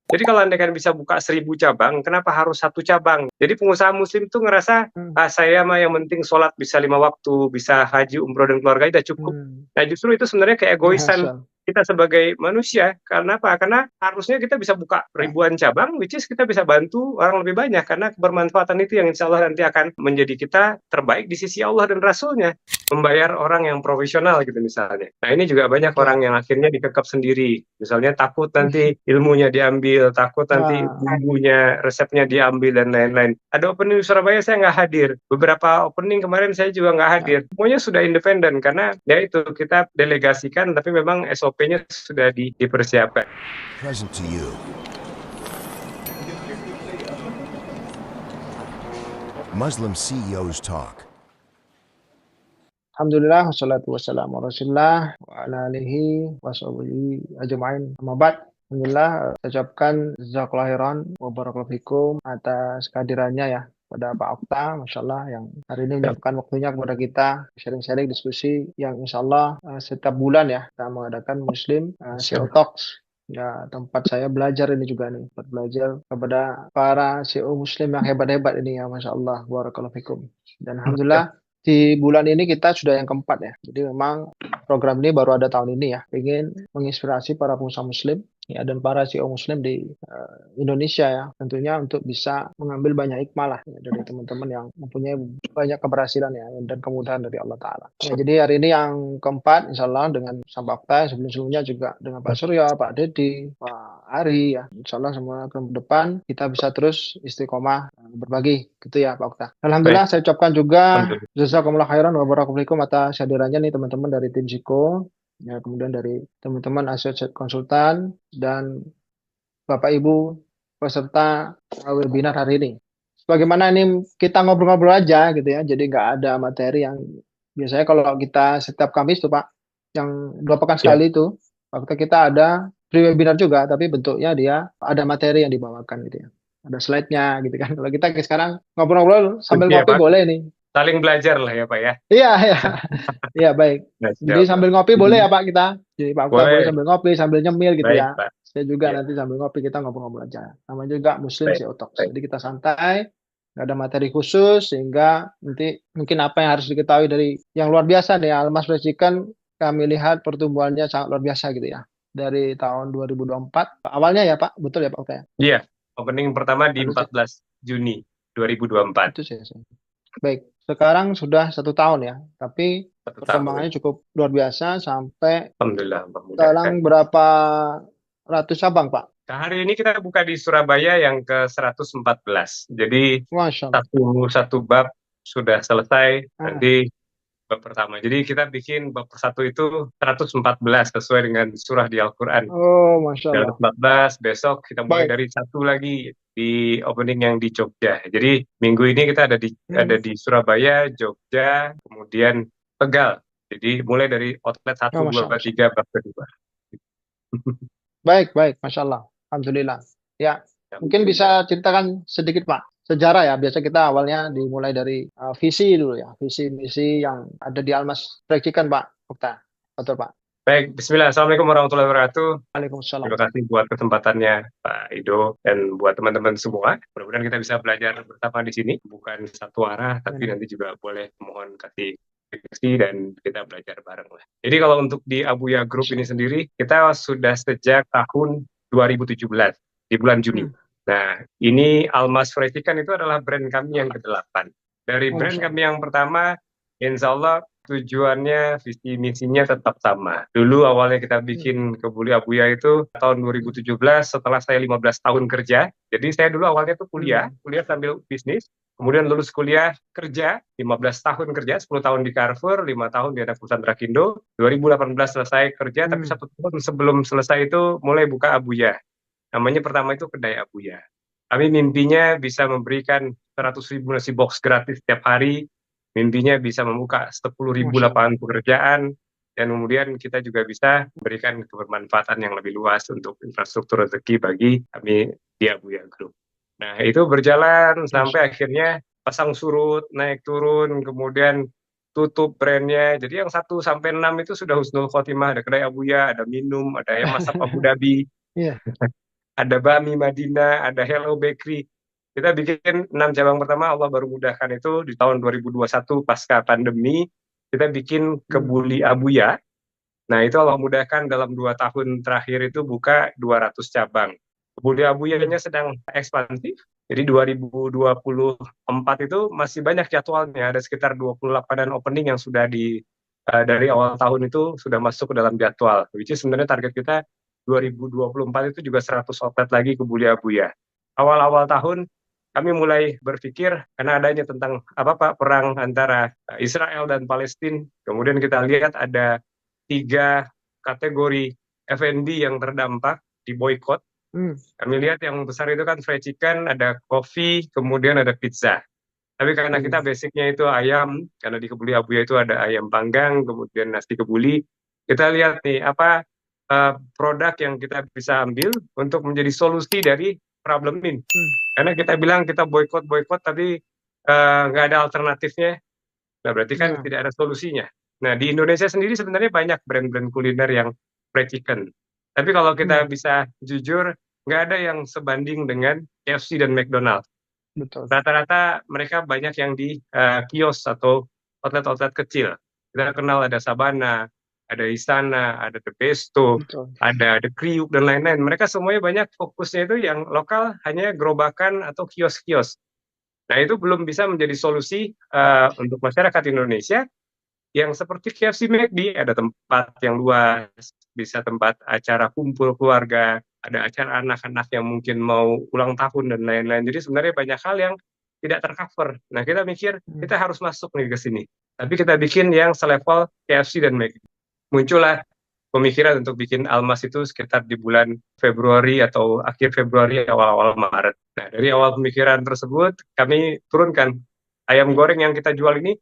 Jadi kalau Anda kan bisa buka 1.000 cabang, kenapa harus satu cabang? Jadi pengusaha muslim tuh ngerasa, Hmm. saya mah yang penting sholat bisa 5 waktu, bisa haji, umroh, dan keluarga udah cukup. Hmm. Nah justru itu sebenarnya keegoisan Masya kita sebagai manusia. Karena apa? Karena harusnya kita bisa buka Allah. ribuan cabang, which is kita bisa bantu orang lebih banyak. Karena kebermanfaatan itu yang insya Allah nanti akan menjadi kita terbaik di sisi Allah dan Rasulnya. Membayar orang yang profesional gitu misalnya. Nah ini juga banyak orang Ya. yang akhirnya dikekep sendiri. Misalnya takut nanti ilmunya diambil, takut nanti Nah, bumbunya, resepnya diambil, dan lain-lain. Ada opening di Surabaya saya nggak hadir. Beberapa opening kemarin saya juga nggak hadir. Semuanya sudah independen karena ya itu kita delegasikan, tapi memang SOP-nya sudah dipersiapkan. Present to you. Muslim CEOs Talk. Alhamdulillah, wassalatu wassalamu ala rasulillah wa ala alihi wa sahbihi ajma'in. Amma ba'd. Alhamdulillah, saya ucapkan jazakallahu khairan wa barakallahu fikum atas kehadirannya ya pada Pak Okta, Masya Allah, yang hari ini menyempatkan waktunya kepada kita sharing-sharing diskusi yang insya Allah setiap bulan ya kita mengadakan Muslim CEO Talks. Ya, tempat saya belajar ini juga nih, tempat belajar kepada para CEO Muslim yang hebat-hebat ini ya, Masya Allah, barakallahu fikum. Dan Alhamdulillah, di bulan ini kita sudah yang keempat ya. Jadi memang program ini baru ada tahun ini ya. Ingin menginspirasi para pengusaha muslim ya dan para CEO muslim di Indonesia ya. Tentunya untuk bisa mengambil banyak hikmah lah ya, dari teman-teman yang mempunyai banyak keberhasilan ya dan kemudahan dari Allah Ta'ala. Ya, jadi hari ini yang keempat insya Allah dengan Sampai Okta, sebelum-sebelumnya juga dengan Pak Surya, Pak Dedi, Pak Ari ya. Insya Allah semua ke depan kita bisa terus istiqomah berbagi gitu ya Pak Okta. Baik, Alhamdulillah saya ucapkan juga alhamdulillah. jazakumullah khairan wa barakallahu atas hadirannya nih teman-teman dari tim Ziko, ya kemudian dari teman-teman asosiat konsultan dan Bapak Ibu peserta webinar hari ini. Bagaimana ini kita ngobrol-ngobrol aja gitu ya, jadi nggak ada materi yang biasanya kalau kita setiap Kamis tuh Pak, yang 2 pekan Ya, sekali itu, waktu kita ada free webinar juga, tapi bentuknya dia ada materi yang dibawakan gitu ya. Ada slide-nya gitu kan. Kalau kita sekarang ngobrol-ngobrol sambil ya ngopi Pak. boleh nih. Saling belajar lah ya Pak ya. Iya, iya. Iya, baik. Masya Jadi Allah. sambil ngopi boleh ya Pak kita? Jadi Pak Okta boleh Boleh, sambil ngopi, sambil nyemil gitu baik ya. Pak. Saya juga Ya, nanti sambil ngopi kita ngobrol-ngobrol aja. Namanya juga Muslim baik, CEO Talks. baik. Jadi kita santai, nggak ada materi khusus, sehingga nanti mungkin apa yang harus diketahui dari yang luar biasa nih, Almas Chicken, kami lihat pertumbuhannya sangat luar biasa gitu ya. Dari tahun 2024, awalnya ya Pak, betul ya Pak Okta ya? Iya, opening pertama di Lalu 14 Juni 2024. itu sih. Baik, sekarang sudah 1 tahun ya, tapi 1 tahun. perkembangannya cukup luar biasa sampai Alhamdulillah, sekarang memudahkan. berapa ratus cabang, Pak? Nah, hari ini kita buka di Surabaya yang ke 114. Jadi Masya Allah. satu satu bab sudah selesai. Ah, Nanti bab pertama. Jadi kita bikin bab satu itu 114 sesuai dengan surah di Al-Quran. oh, Masya Allah. 114, besok kita mulai Baik. dari satu lagi di opening yang di Jogja. Jadi minggu ini kita ada Hmm. di Surabaya, Jogja, kemudian Tegal. Jadi mulai dari outlet Oh, satu, Masya 2, Allah, Masya 3, bab kedua. Allah. Baik, baik. Masya Allah. Alhamdulillah. Ya, mungkin bisa ceritakan sedikit, Pak. Sejarah ya, biasa kita awalnya dimulai dari visi dulu ya. Visi misi yang ada di Almas Praktikan, Pak Okta. Betul, Pak. Baik, Bismillah. Assalamualaikum warahmatullahi wabarakatuh. Waalaikumsalam. Terima kasih buat kesempatannya Pak Ido dan buat teman-teman semua. Mudah-mudahan kita bisa belajar bersama di sini, bukan satu arah, tapi Amin. nanti juga boleh mohon kasih diskusi dan kita belajar bareng lah. Jadi kalau untuk di Abuya Group Masya ini Allah. sendiri, kita sudah sejak tahun 2017 di bulan Juni. Hmm. Nah, ini Almas Freetikan itu adalah brand kami yang ke-8. Dari Oh, brand Masya kami Allah. yang pertama, insya Allah tujuannya, visi misinya tetap sama. Dulu awalnya kita Hmm. bikin Kebuli Abuya itu tahun 2017 setelah saya 15 tahun kerja. Jadi saya dulu awalnya tuh kuliah, Hmm. kuliah sambil bisnis, kemudian lulus kuliah kerja, 15 tahun kerja, 10 tahun di Carrefour, 5 tahun di anak perusahaan Trakindo. 2018 selesai kerja, tapi Hmm. 1 tahun sebelum selesai itu mulai buka Abuya. Namanya pertama itu Kedai Abuya. Kami mimpinya bisa memberikan 100.000 nasi box gratis setiap hari, mimpinya bisa membuka 10.000 Masya Allah. lapangan pekerjaan, dan kemudian kita juga bisa memberikan kebermanfaatan yang lebih luas untuk infrastruktur rezeki bagi kami di Abuya Group. Nah, itu berjalan Masya sampai Allah. akhirnya pasang surut, naik turun, kemudian tutup brandnya. Jadi yang 1 sampai 6 itu sudah husnul khotimah, ada Kedai Abuya, ada Minum, ada yang Masaf Abu Dhabi. Iya. ada Bami Madinah, ada Hello Bakery. Kita bikin 6 cabang pertama, Allah baru mudahkan itu di tahun 2021 pasca pandemi. Kita bikin Kebuli Abuya. Nah, itu Allah mudahkan dalam 2 tahun terakhir itu buka 200 cabang. Kebuli Abuyanya sedang ekspansif. Jadi 2024 itu masih banyak jadwalnya. Ada sekitar 28-an opening yang sudah dari awal tahun itu sudah masuk ke dalam jadwal. Which is sebenarnya target kita 2024 itu juga 100 outlet lagi Kebuli Abuya. Awal-awal tahun kami mulai berpikir karena adanya tentang perang antara Israel dan Palestina. Kemudian kita lihat ada 3 kategori F&B yang terdampak di boykot. Kami lihat yang besar itu kan fried chicken, ada coffee, kemudian ada pizza. Tapi karena kita basicnya itu ayam, karena di Kebuli Abuya itu ada ayam panggang, kemudian nasi kebuli, kita lihat nih apa produk yang kita bisa ambil untuk menjadi solusi dari problem ini. Karena kita bilang kita boykot, tapi nggak ada alternatifnya. Nah, berarti kan tidak ada solusinya. Nah, di Indonesia sendiri sebenarnya banyak brand-brand kuliner yang fried chicken. Tapi kalau kita bisa jujur, nggak ada yang sebanding dengan KFC dan McDonald's. Betul. Rata-rata mereka banyak yang di kios atau outlet-outlet kecil. Kita kenal ada Sabana, ada Istana, ada The Pesto, Betul. ada The Kriuk, dan lain-lain. Mereka semuanya banyak fokusnya itu yang lokal, hanya gerobakan atau kios-kios. Nah, itu belum bisa menjadi solusi untuk masyarakat Indonesia yang seperti KFC McD, ada tempat yang luas, bisa tempat acara kumpul keluarga, ada acara anak-anak yang mungkin mau ulang tahun dan lain-lain. Jadi sebenarnya banyak hal yang tidak tercover. Nah, kita mikir kita harus masuk nih ke sini. Tapi kita bikin yang selevel KFC dan McD. Muncullah pemikiran untuk bikin Almas itu sekitar di bulan Februari atau akhir Februari, awal-awal Maret. Nah, dari awal pemikiran tersebut, kami turunkan ayam goreng yang kita jual ini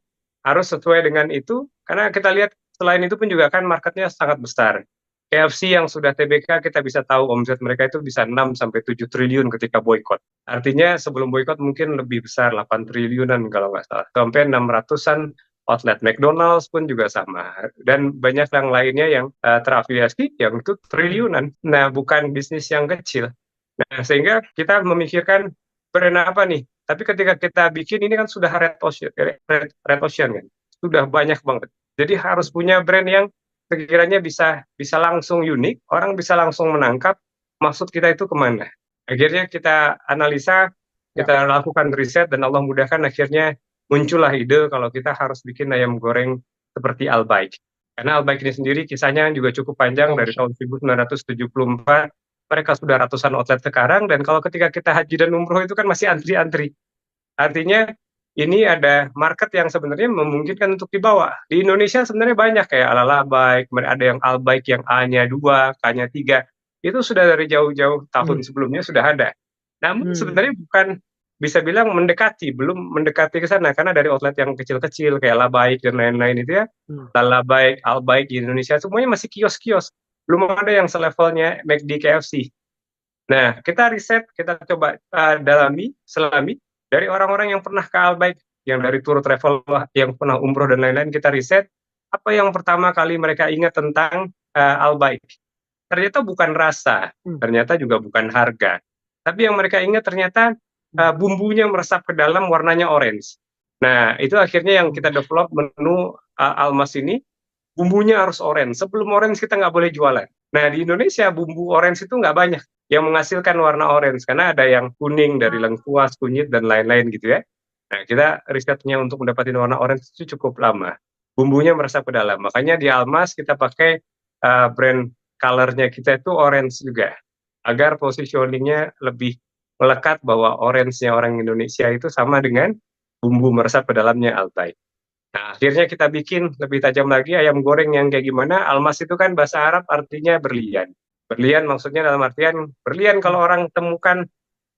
harus sesuai dengan itu, karena kita lihat selain itu pun juga kan marketnya sangat besar. KFC yang sudah TBK kita bisa tahu omset mereka itu bisa 6-7 triliun ketika boykot. Artinya sebelum boykot mungkin lebih besar, 8 triliunan kalau nggak salah. Sampai 600-an outlet. McDonald's pun juga sama. Dan banyak yang lainnya yang terafiliasi yang itu triliunan. Nah, bukan bisnis yang kecil. Nah, sehingga kita memikirkan brand apa nih? Tapi ketika kita bikin ini kan sudah red ocean kan. Sudah banyak banget. Jadi harus punya brand yang sekiranya bisa langsung unik, orang bisa langsung menangkap maksud kita itu kemana. Akhirnya kita analisa, kita lakukan riset, dan Allah mudahkan akhirnya muncullah ide kalau kita harus bikin ayam goreng seperti Al-Baik. Karena Al-Baik ini sendiri kisahnya juga cukup panjang dari tahun 1974. Mereka sudah ratusan outlet sekarang, dan kalau ketika kita haji dan umroh itu kan masih antri-antri. Artinya ini ada market yang sebenarnya memungkinkan untuk dibawa. Di Indonesia sebenarnya banyak kayak Al-Baik, ada yang Al-Baik yang A-nya 2, K-nya 3. Itu sudah dari jauh-jauh tahun sebelumnya sudah ada. Namun sebenarnya bukan bisa bilang belum mendekati ke sana, karena dari outlet yang kecil-kecil kayak Al-Baik dan lain-lain itu ya, Al-Baik, Al-Baik di Indonesia semuanya masih kios-kios. Belum ada yang selevelnya McD, KFC. Nah, kita riset, kita coba selami dari orang-orang yang pernah ke Al-Baik, yang dari tour travel, yang pernah umroh dan lain-lain, kita riset apa yang pertama kali mereka ingat tentang Al-Baik. Ternyata bukan rasa, ternyata juga bukan harga. Tapi yang mereka ingat ternyata bumbunya meresap ke dalam, warnanya orange. Nah, itu akhirnya yang kita develop menu Almas ini, bumbunya harus orange. Sebelum orange kita nggak boleh jualan. Nah, di Indonesia bumbu orange itu nggak banyak yang menghasilkan warna orange, karena ada yang kuning dari lengkuas, kunyit, dan lain-lain gitu ya. Nah, kita risetnya untuk mendapatkan warna orange itu cukup lama. Bumbunya meresap ke dalam. Makanya di Almas kita pakai brand color-nya kita itu orange juga, agar positioning-nya lebih melekat bahwa orange-nya orang Indonesia itu sama dengan bumbu meresap ke dalamnya Al-Baik. Nah, akhirnya kita bikin lebih tajam lagi ayam goreng yang kayak gimana. Almas itu kan bahasa Arab artinya berlian. Berlian maksudnya dalam artian, berlian kalau orang temukan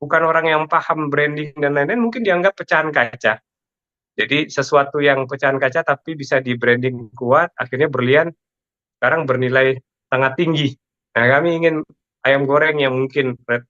bukan orang yang paham branding dan lain-lain, mungkin dianggap pecahan kaca. Jadi sesuatu yang pecahan kaca tapi bisa di branding kuat, akhirnya berlian sekarang bernilai sangat tinggi. Nah, kami ingin ayam goreng yang mungkin red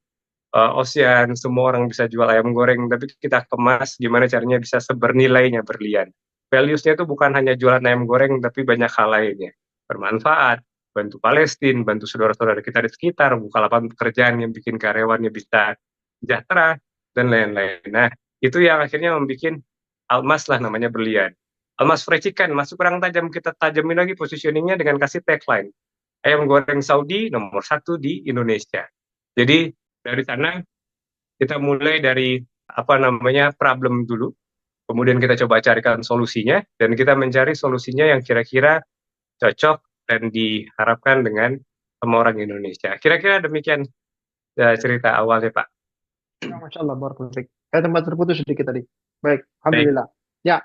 ocean, semua orang bisa jual ayam goreng, tapi kita kemas gimana caranya bisa sebernilainya berlian. Values-nya itu bukan hanya jualan ayam goreng, tapi banyak hal lainnya. Bermanfaat, bantu Palestina, bantu saudara-saudara kita di sekitar, buka lapangan pekerjaan yang bikin karyawannya bisa sejahtera, dan lain-lain. Nah, itu yang akhirnya membuat Almas lah namanya berlian. Almas Fried Chicken, masuk kurang tajam, kita tajamin lagi positioningnya dengan kasih tagline. Ayam goreng Saudi nomor 1 di Indonesia. Jadi dari sana kita mulai dari problem dulu, kemudian kita coba carikan solusinya, dan kita mencari solusinya yang kira-kira cocok dan diharapkan dengan semua orang Indonesia. Kira-kira demikian cerita awalnya, Pak. Ya, Masya Allah, barakallahu fiik. Kayak tempat terputus sedikit tadi. Baik, Baik. Alhamdulillah. Ya,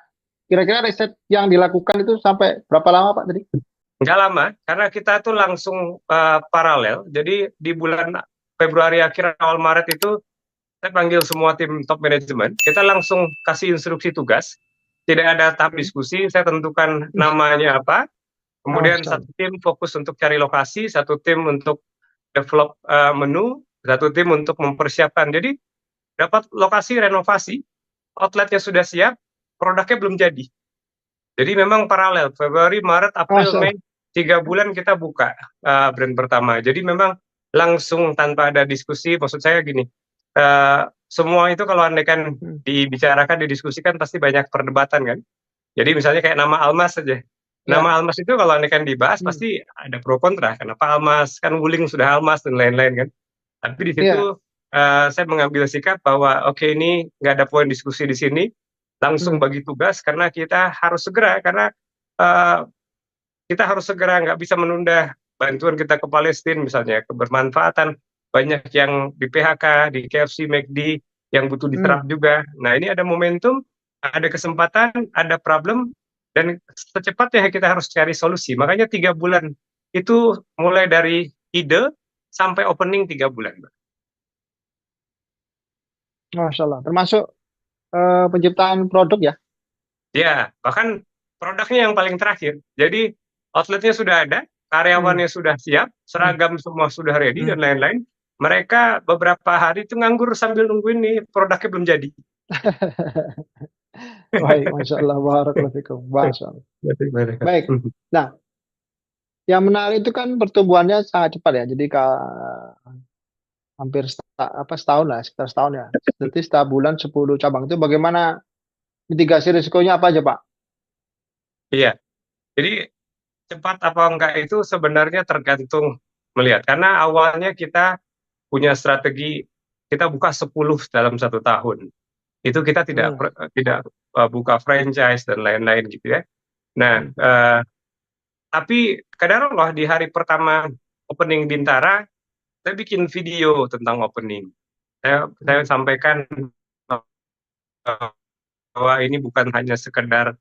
kira-kira riset yang dilakukan itu sampai berapa lama Pak tadi? Nggak lama, karena kita tuh langsung paralel. Jadi di bulan Februari akhir awal Maret itu saya panggil semua tim top management. Kita langsung kasih instruksi tugas. Tidak ada tahap diskusi. Saya tentukan namanya apa. Kemudian Masya satu Allah. tim fokus untuk cari lokasi, satu tim untuk develop menu, satu tim untuk mempersiapkan. Jadi dapat lokasi renovasi, outletnya sudah siap, produknya belum jadi. Jadi memang paralel, Februari, Maret, April, Masya Mei, 3 bulan kita buka brand pertama. Jadi memang langsung tanpa ada diskusi, maksud saya gini, semua itu kalau andaikan Allah. dibicarakan, didiskusikan pasti banyak perdebatan kan. Jadi misalnya kayak nama Almas saja. Ya. Nama Almas itu kalau andaikan dibahas pasti ada pro kontra. Kenapa Almas? Kan Wuling sudah Almas dan lain-lain kan. Tapi di situ saya mengambil sikap bahwa oke, ini nggak ada poin diskusi di sini, langsung bagi tugas karena kita harus segera, karena kita harus segera, nggak bisa menunda bantuan kita ke Palestina misalnya, kebermanfaatan, banyak yang di PHK, di KFC, McD, yang butuh diserap juga. Nah ini ada momentum, ada kesempatan, ada problem, dan secepatnya kita harus cari solusi. Makanya 3 bulan itu mulai dari ide sampai opening 3 bulan. Masya Allah. Termasuk penciptaan produk ya? Ya, bahkan produknya yang paling terakhir. Jadi outletnya sudah ada, karyawannya sudah siap, seragam semua sudah ready dan lain-lain. Mereka beberapa hari itu nganggur sambil nungguin nih produknya belum jadi. Baik, Masya Allah, barakallahu fikum. Masya Allah. Baik. Nah, yang menarik itu kan pertumbuhannya sangat cepat ya. Jadi hampir setahun lah, sekitar setahun ya. Jadi setiap bulan 10 cabang itu bagaimana mitigasi risikonya apa aja Pak? Iya, jadi cepat apa enggak itu sebenarnya tergantung melihat. Karena awalnya kita punya strategi, kita buka 10 dalam 1 tahun. Itu kita tidak buka franchise dan lain-lain gitu ya. Nah, tapi kadarullah di hari pertama opening Bintara, saya bikin video tentang opening. Saya sampaikan bahwa ini bukan hanya sekedar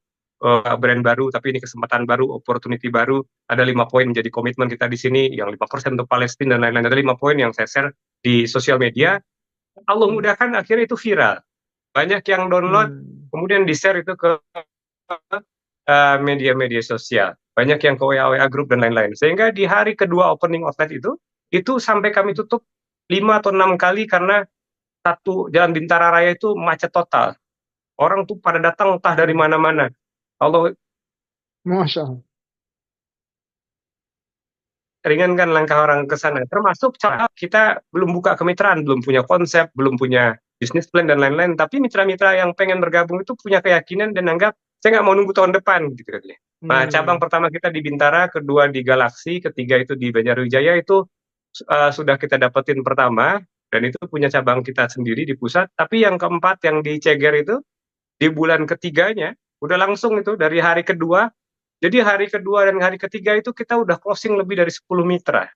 brand baru, tapi ini kesempatan baru, opportunity baru. Ada 5 poin menjadi komitmen kita di sini, yang 5% untuk Palestina dan lain-lain. Ada 5 poin yang saya share di sosial media. Allah mudahkan akhirnya itu viral. Banyak yang download, kemudian di-share itu ke media-media sosial. Banyak yang ke WA group dan lain-lain. Sehingga di hari kedua opening outlet itu sampai kami tutup 5 atau 6 kali karena satu jalan Bintara Raya itu macet total. Orang tuh pada datang entah dari mana-mana. Allah Masya Allah. ringankan langkah orang ke sana. Termasuk kita belum buka kemitraan, belum punya konsep, belum punya bisnis plan dan lain-lain. Tapi mitra-mitra yang pengen bergabung itu punya keyakinan dan anggap saya nggak mau nunggu tahun depan gitu katanya. Nah, cabang pertama kita di Bintara, kedua di Galaksi, ketiga itu di Banjarwijaya, itu sudah kita dapetin pertama, dan itu punya cabang kita sendiri di pusat. Tapi yang keempat yang di Ceger itu di bulan ketiganya udah langsung itu dari hari kedua. Jadi hari kedua dan hari ketiga itu kita udah closing lebih dari 10 mitra.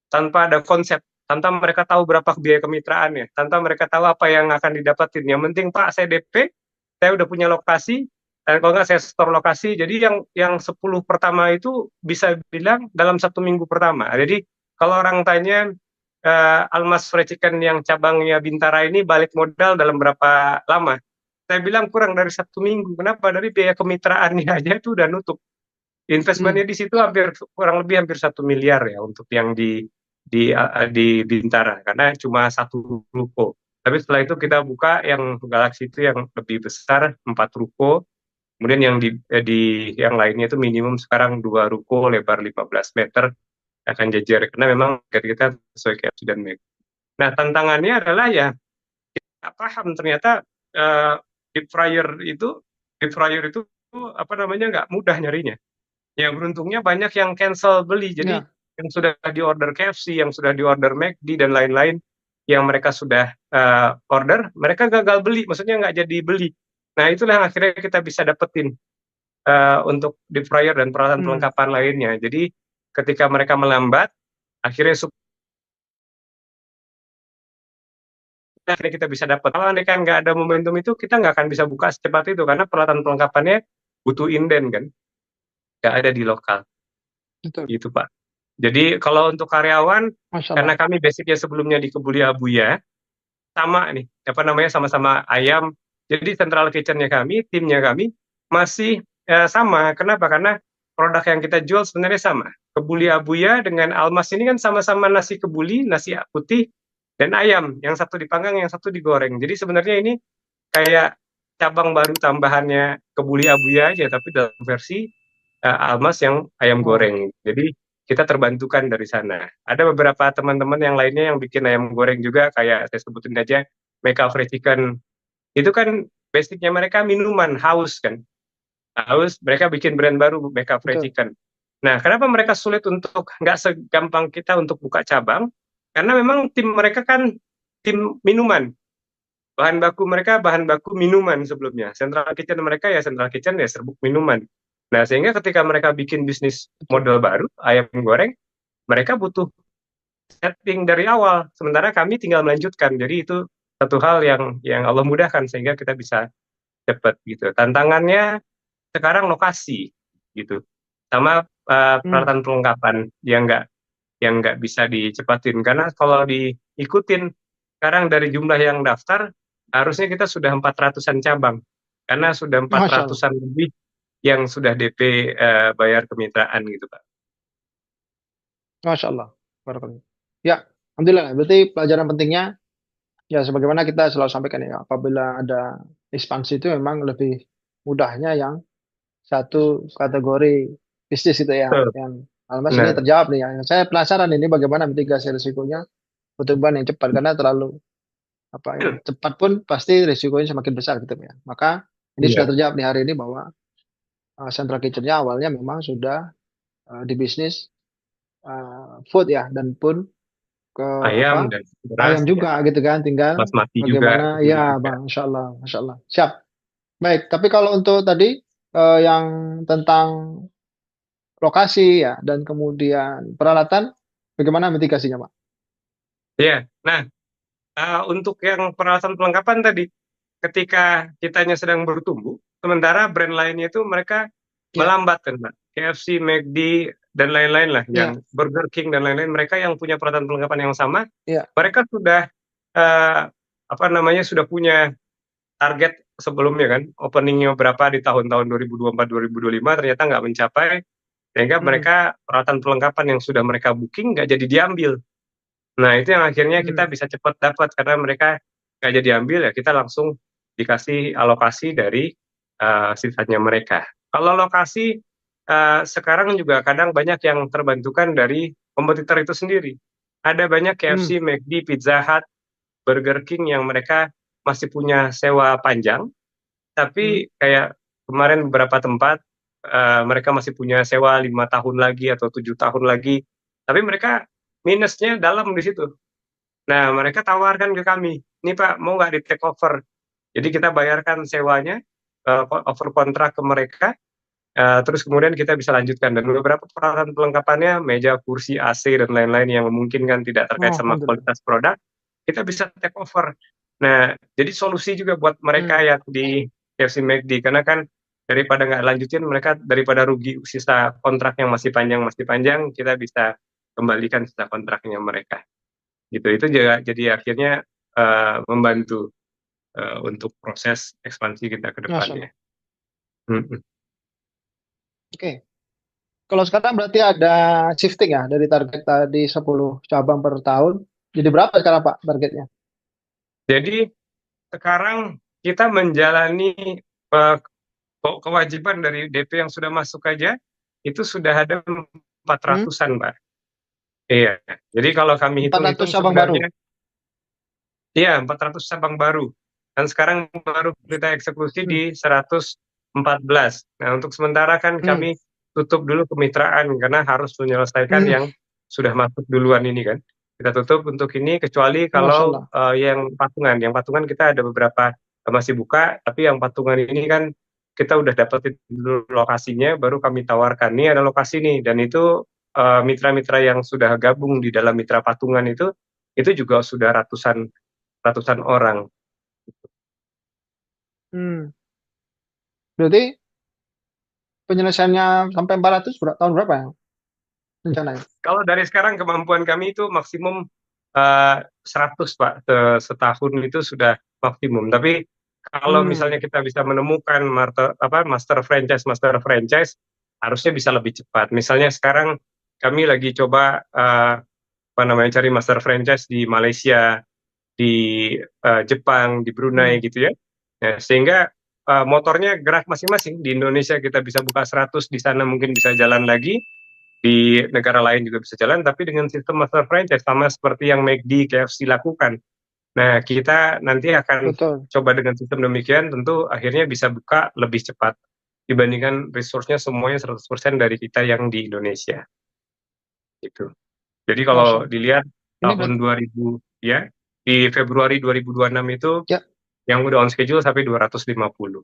Tanpa ada konsep, tanpa mereka tahu berapa biaya kemitraannya, tanpa mereka tahu apa yang akan didapatin. Yang penting Pak, saya DP, saya udah punya lokasi, dan kalau nggak saya store lokasi. Jadi yang 10 pertama itu bisa bilang dalam 1 minggu pertama. Jadi kalau orang tanya Almas Fried Chicken yang cabangnya Bintara ini balik modal dalam berapa lama? Saya bilang kurang dari 1 minggu. Kenapa? Dari biaya kemitraannya aja itu udah nutup. Investmentnya di situ kurang lebih hampir 1 miliar ya untuk yang di Bintara, karena cuma 1 ruko. Tapi setelah itu kita buka yang Galaxy itu yang lebih besar, 4 ruko. Kemudian yang di yang lainnya itu minimum sekarang 2 ruko lebar 15 meter akan jajar karena memang kita sesuai KFC dan McD. Nah, tantangannya adalah ya kita paham ternyata eh, deep fryer itu apa namanya nggak mudah nyarinya. Ya beruntungnya banyak yang cancel beli. Jadi Ya, yang sudah diorder KFC, yang sudah diorder McD dan lain-lain, yang mereka sudah order, mereka gagal beli, maksudnya nggak jadi beli. Nah itulah yang akhirnya kita bisa dapetin untuk deep fryer dan peralatan hmm, pelengkapan lainnya. Jadi ketika mereka melambat, akhirnya kita bisa dapat. Kalau andai kan nggak ada momentum itu, kita nggak akan bisa buka secepat itu karena peralatan pelengkapannya butuh inden kan, nggak ada di lokal. betul. Gitu Pak. Jadi kalau untuk karyawan, Masya karena Allah. kami basicnya sebelumnya di Kebuli Abuya, sama nih, apa namanya sama-sama ayam. Jadi central kitchennya kami, timnya kami masih sama. Kenapa? Karena produk yang kita jual sebenarnya sama. Kebuli Abuya dengan Almas ini kan sama-sama nasi kebuli, nasi putih, dan ayam. Yang satu dipanggang, yang satu digoreng. Jadi sebenarnya ini kayak cabang baru tambahannya Kebuli Abuya aja, tapi dalam versi Almas yang ayam Oh, goreng. Jadi kita terbantukan dari sana. Ada beberapa teman-teman yang lainnya yang bikin ayam goreng juga, kayak saya sebutin aja, Meka Fried Chicken. Itu kan basicnya mereka minuman, haus kan. Haus, mereka bikin brand baru, Meka Fried betul. Chicken. Nah, kenapa mereka sulit untuk, nggak segampang kita untuk buka cabang? Karena memang tim mereka kan tim minuman. Bahan baku mereka bahan baku minuman sebelumnya. Central kitchen mereka ya central kitchen ya serbuk minuman. Nah, sehingga ketika mereka bikin bisnis Betul. model baru, ayam goreng, mereka butuh setting dari awal. Sementara kami tinggal melanjutkan. Jadi itu satu hal yang Allah mudahkan sehingga kita bisa cepat gitu. Tantangannya sekarang lokasi gitu. Sama Hmm, peralatan perlengkapan yang nggak bisa dicepatin karena kalau diikutin sekarang dari jumlah yang daftar harusnya kita sudah 400-an cabang karena sudah empat Masya Allah. ratusan lebih yang sudah DP bayar kemitraan gitu Pak. Masya Allah. Barakallah. Ya, Alhamdulillah. Berarti pelajaran pentingnya, ya sebagaimana kita selalu sampaikan ya, apabila ada ekspansi itu memang lebih mudahnya yang satu kategori bisnis itu ya, Betul. yang Almas ini Benar. terjawab nih ya. Saya penasaran ini bagaimana mitigasi risikonya pertumbuhan yang cepat karena terlalu apa ya cepat pun pasti risikonya semakin besar gitu ya. Maka ini sudah Iya, terjawab nih hari ini bahwa Central Kitchen-nya awalnya memang sudah di bisnis food ya dan pun ke ayam apa dan beras ayam ya, juga gitu kan, tinggal basmati juga, bagaimana kebuli ya juga. Bang, Masya Allah, Masya Allah. Siap. Baik, tapi kalau untuk tadi yang tentang lokasi ya dan kemudian peralatan, bagaimana mitigasinya Pak? Iya. Nah, untuk yang peralatan pelengkapan tadi, ketika kitanya sedang bertumbuh, sementara brand lainnya itu mereka Ya, melambat kan, Pak. KFC, McD, dan lain-lain lah, ya, yang Burger King dan lain-lain, mereka yang punya peralatan pelengkapan yang sama, ya. mereka sudah eh, apa namanya sudah punya target sebelumnya kan, openingnya berapa di tahun-tahun 2024, 2025 ternyata nggak mencapai, sehingga Hmm, mereka peralatan perlengkapan yang sudah mereka booking nggak jadi diambil. Nah, itu yang akhirnya kita hmm. bisa cepat dapat karena mereka nggak jadi ambil ya kita langsung dikasih alokasi dari sifatnya mereka. Kalau lokasi sekarang juga kadang banyak yang terbantukan dari kompetitor itu sendiri. Ada banyak Hmm, KFC, McD, Pizza Hut, Burger King yang mereka masih punya sewa panjang, hmm. tapi kayak kemarin beberapa tempat mereka masih punya sewa 5 tahun lagi atau 7 tahun lagi, tapi mereka minusnya dalam di situ. Nah, mereka tawarkan ke kami, "Ini Pak, mau nggak di-take over?" Jadi kita bayarkan sewanya, over kontrak ke mereka, terus kemudian kita bisa lanjutkan. Dan beberapa peralatan pelengkapannya, meja, kursi, AC, dan lain-lain yang memungkinkan tidak terkait Oh, sama Alhamdulillah. kualitas produk, kita bisa take over. Nah, jadi solusi juga buat mereka Hmm, yang di KFC McD, karena kan daripada nggak lanjutin, mereka daripada rugi sisa kontrak yang masih panjang, kita bisa kembalikan sisa kontraknya mereka. Gitu. Itu juga jadi akhirnya membantu untuk proses ekspansi kita ke Masya depannya. Allah. Mhm. Oke. Kalau sekarang berarti ada shifting ya dari target tadi 10 cabang per tahun. Jadi berapa sekarang Pak targetnya? Jadi sekarang kita menjalani kewajiban dari DP yang sudah masuk aja itu sudah ada 400-an, Pak. Iya. Jadi kalau kami 400 hitung-hitung cabang baru. sebenarnya iya 400 cabang baru. Dan sekarang baru kita eksekusi Hmm. di 114. Nah, untuk sementara kan Hmm. kami tutup dulu kemitraan karena harus menyelesaikan Hmm. yang sudah masuk duluan ini kan. Kita tutup untuk ini kecuali Masya kalau Allah. yang patungan. Yang patungan kita ada beberapa masih buka, tapi yang patungan ini kan kita udah dapetin dulu lokasinya, baru kami tawarkan. Nih ada lokasi nih, dan itu mitra-mitra yang sudah gabung di dalam mitra patungan itu juga sudah ratusan ratusan orang. Hmm. Berarti penyelesaiannya sampai 400 tahun berapa ya rencananya? Kalau dari sekarang kemampuan kami itu maksimum 100, Pak. Setahun itu sudah maksimum. Tapi kalau misalnya Hmm. kita bisa menemukan master franchise harusnya bisa lebih cepat. Misalnya sekarang kami lagi coba cari master franchise di Malaysia, di Jepang, di Brunei Hmm. gitu ya. Nah, sehingga motornya gerak masing-masing. Di Indonesia kita bisa buka 100, di sana mungkin bisa jalan lagi, di negara lain juga bisa jalan, tapi dengan sistem master franchise sama seperti yang McD, KFC lakukan. Nah, kita nanti akan Betul. coba dengan sistem demikian, tentu akhirnya bisa buka lebih cepat dibandingkan resource-nya semuanya 100% dari kita yang di Indonesia. Gitu. Jadi Masya kalau Allah. dilihat Ini tahun berarti 2000 ya, di Februari 2026 itu ya, yang udah on schedule sampai 250.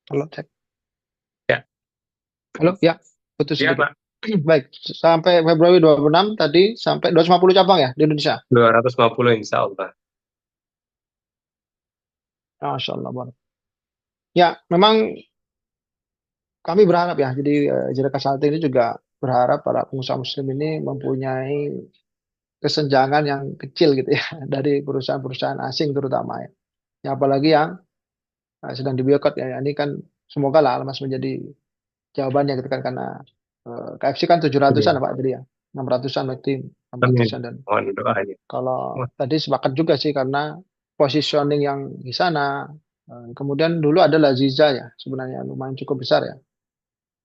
halo cek. Ya, Halo, ya, putus iya sedikit. Pak, Baik, sampai Februari 26 tadi sampai 250 cabang ya di Indonesia. 250 insya Allah. Masya Allah, Bang. Ya, memang kami berharap ya, jadi Jeddah Salting ini juga berharap para pengusaha muslim ini mempunyai kesenjangan yang kecil gitu ya dari perusahaan-perusahaan asing terutama ya. Ya, apalagi yang sedang diboikot ya. Ini kan semoga lah Mas menjadi jawabannya gitu kan karena KFC kan 700-an Iya, Pak tadi ya. 600-an berarti amin. 600-an dan Mohon doanya. kalau tadi sepakat juga sih karena positioning yang di sana. Kemudian dulu ada Laziza ya, sebenarnya lumayan cukup besar ya.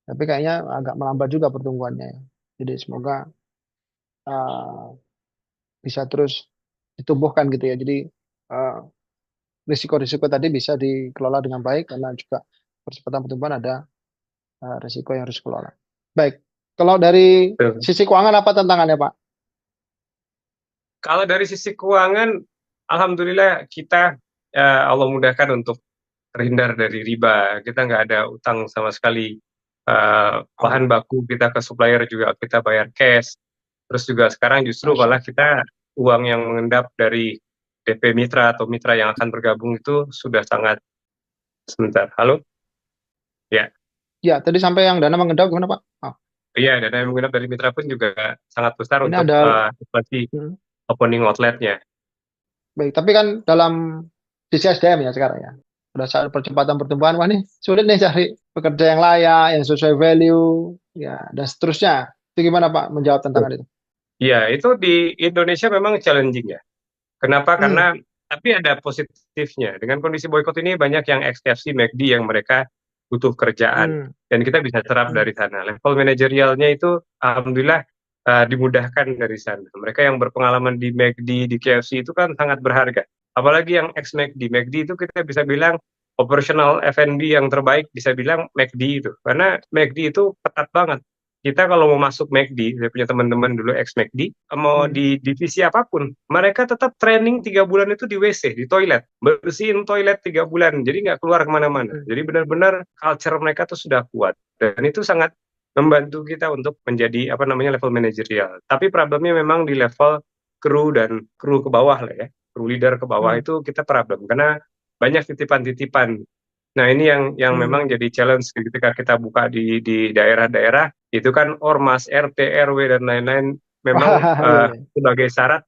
Tapi kayaknya agak melambat juga pertumbuhannya ya. Jadi semoga uh, bisa terus ditumbuhkan gitu ya. Jadi uh, risiko-risiko tadi bisa dikelola dengan baik karena juga percepatan pertumbuhan ada risiko yang harus dikelola. Baik, kalau dari Tuh. sisi keuangan apa tantangannya Pak? Kalau dari sisi keuangan, alhamdulillah kita Allah mudahkan untuk terhindar dari riba. Kita nggak ada utang sama sekali. Bahan Allah, baku kita ke supplier juga kita bayar cash. Terus juga sekarang justru Masya malah Allah. kita uang yang mengendap dari DP mitra atau mitra yang akan bergabung itu sudah sangat sebentar. Halo? Ya, Ya, tadi sampai yang dana mengendap gimana Pak? Oh, iya, dana yang mengendap dari mitra pun juga sangat besar ini untuk ada, ekspansi hmm, opening outletnya. baik, tapi kan dalam sisi SDM ya sekarang ya. Pada saat percepatan pertumbuhan, wah nih sulit nih cari pekerja yang layak, yang sesuai value, ya dan seterusnya. Itu gimana Pak menjawab tantangan itu? Iya, itu di Indonesia memang challenging ya. Kenapa? Hmm, Karena tapi ada positifnya. Dengan kondisi boykot ini banyak yang ex-KFC, McD yang mereka butuh kerjaan hmm, dan kita bisa serap hmm, dari sana. Level manajerialnya itu alhamdulillah dimudahkan dari sana. Mereka yang berpengalaman di McD, di KFC itu kan sangat berharga. Apalagi yang ex-McD. McD itu kita bisa bilang operational F&B yang terbaik bisa bilang McD itu. Karena McD itu ketat banget. Kita kalau mau masuk McD, saya punya teman-teman dulu ex McD, mau hmm, di divisi apapun, mereka tetap training 3 bulan itu di WC, di toilet, bersihin toilet 3 bulan, jadi nggak keluar kemana-mana. hmm, Jadi benar-benar culture mereka tuh sudah kuat, dan itu sangat membantu kita untuk menjadi level manajerial. Tapi problemnya memang di level kru dan kru ke bawah lah ya, kru leader ke bawah hmm, itu kita problem karena banyak titipan-titipan. Nah, ini yang memang hmm. jadi challenge ketika kita buka di daerah-daerah, itu kan ormas, RT, RW, dan lain-lain memang Wah, iya, iya. sebagai syarat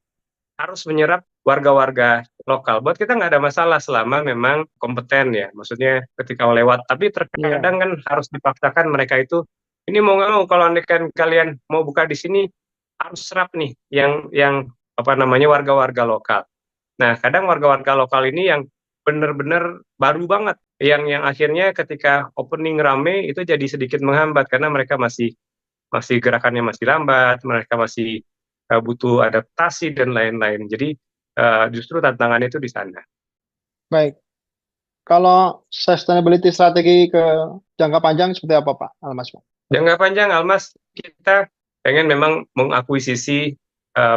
harus menyerap warga-warga lokal. Buat kita nggak ada masalah selama memang kompeten ya, maksudnya ketika lewat. Tapi Iya. terkadang kan harus dipaksakan mereka itu, ini mau nggak mau kalau andaikan kalian mau buka di sini, harus serap nih yang warga-warga lokal. Nah, kadang warga-warga lokal ini yang benar-benar baru banget, yang akhirnya ketika opening rame itu jadi sedikit menghambat karena mereka masih masih gerakannya masih lambat, mereka masih butuh adaptasi dan lain-lain. Jadi justru tantangannya itu di sana. Baik. Kalau sustainability strategi ke jangka panjang seperti apa Pak Almas Pak? Jangka panjang, Almas, kita pengen memang mengakuisisi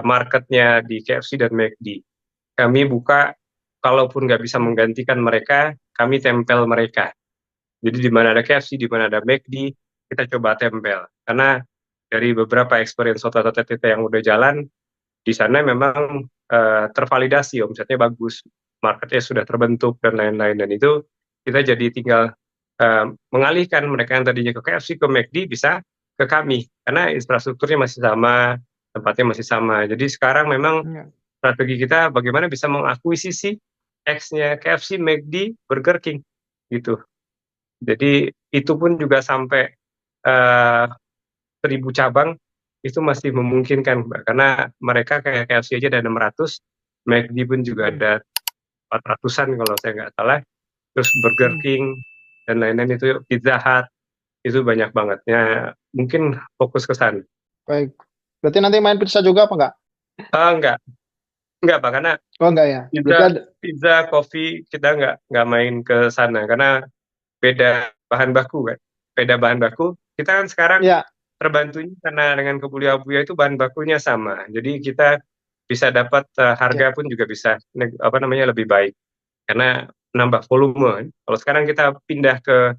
marketnya di KFC dan McD. Kami buka, kalaupun nggak bisa menggantikan mereka, kami tempel mereka. Jadi di mana ada KFC, di mana ada McD, kita coba tempel. Karena dari beberapa experience hotel-hotel kita yang udah jalan, di sana memang tervalidasi, omsetnya bagus, marketnya sudah terbentuk, dan lain-lain. Dan itu kita jadi tinggal mengalihkan mereka yang tadinya ke KFC, ke McD, bisa ke kami. Karena infrastrukturnya masih sama, tempatnya masih sama. Jadi sekarang memang Ya. strategi kita bagaimana bisa mengakuisisi X-nya KFC, McD, Burger King, gitu. Jadi itu pun juga sampai 1.000 cabang itu masih memungkinkan, Mbak. Karena mereka kayak KFC aja ada 600, McD pun juga ada 400-an kalau saya nggak salah. Terus Burger King dan lain-lain, itu Pizza Hut, itu banyak banget. Ya, mungkin fokus ke sana. Baik. Berarti nanti main pizza juga apa enggak? Enggak Pak, karena Oh enggak ya. pizza, Berarti ada. pizza, coffee kita nggak main ke sana karena beda bahan baku kan. Beda bahan baku. Kita kan sekarang Ya. terbantunya karena dengan Kebulia Abuya itu bahan bakunya sama. Jadi kita bisa dapat Ya. harga pun juga bisa apa namanya lebih baik karena nambah volume kan. Kalau sekarang kita pindah ke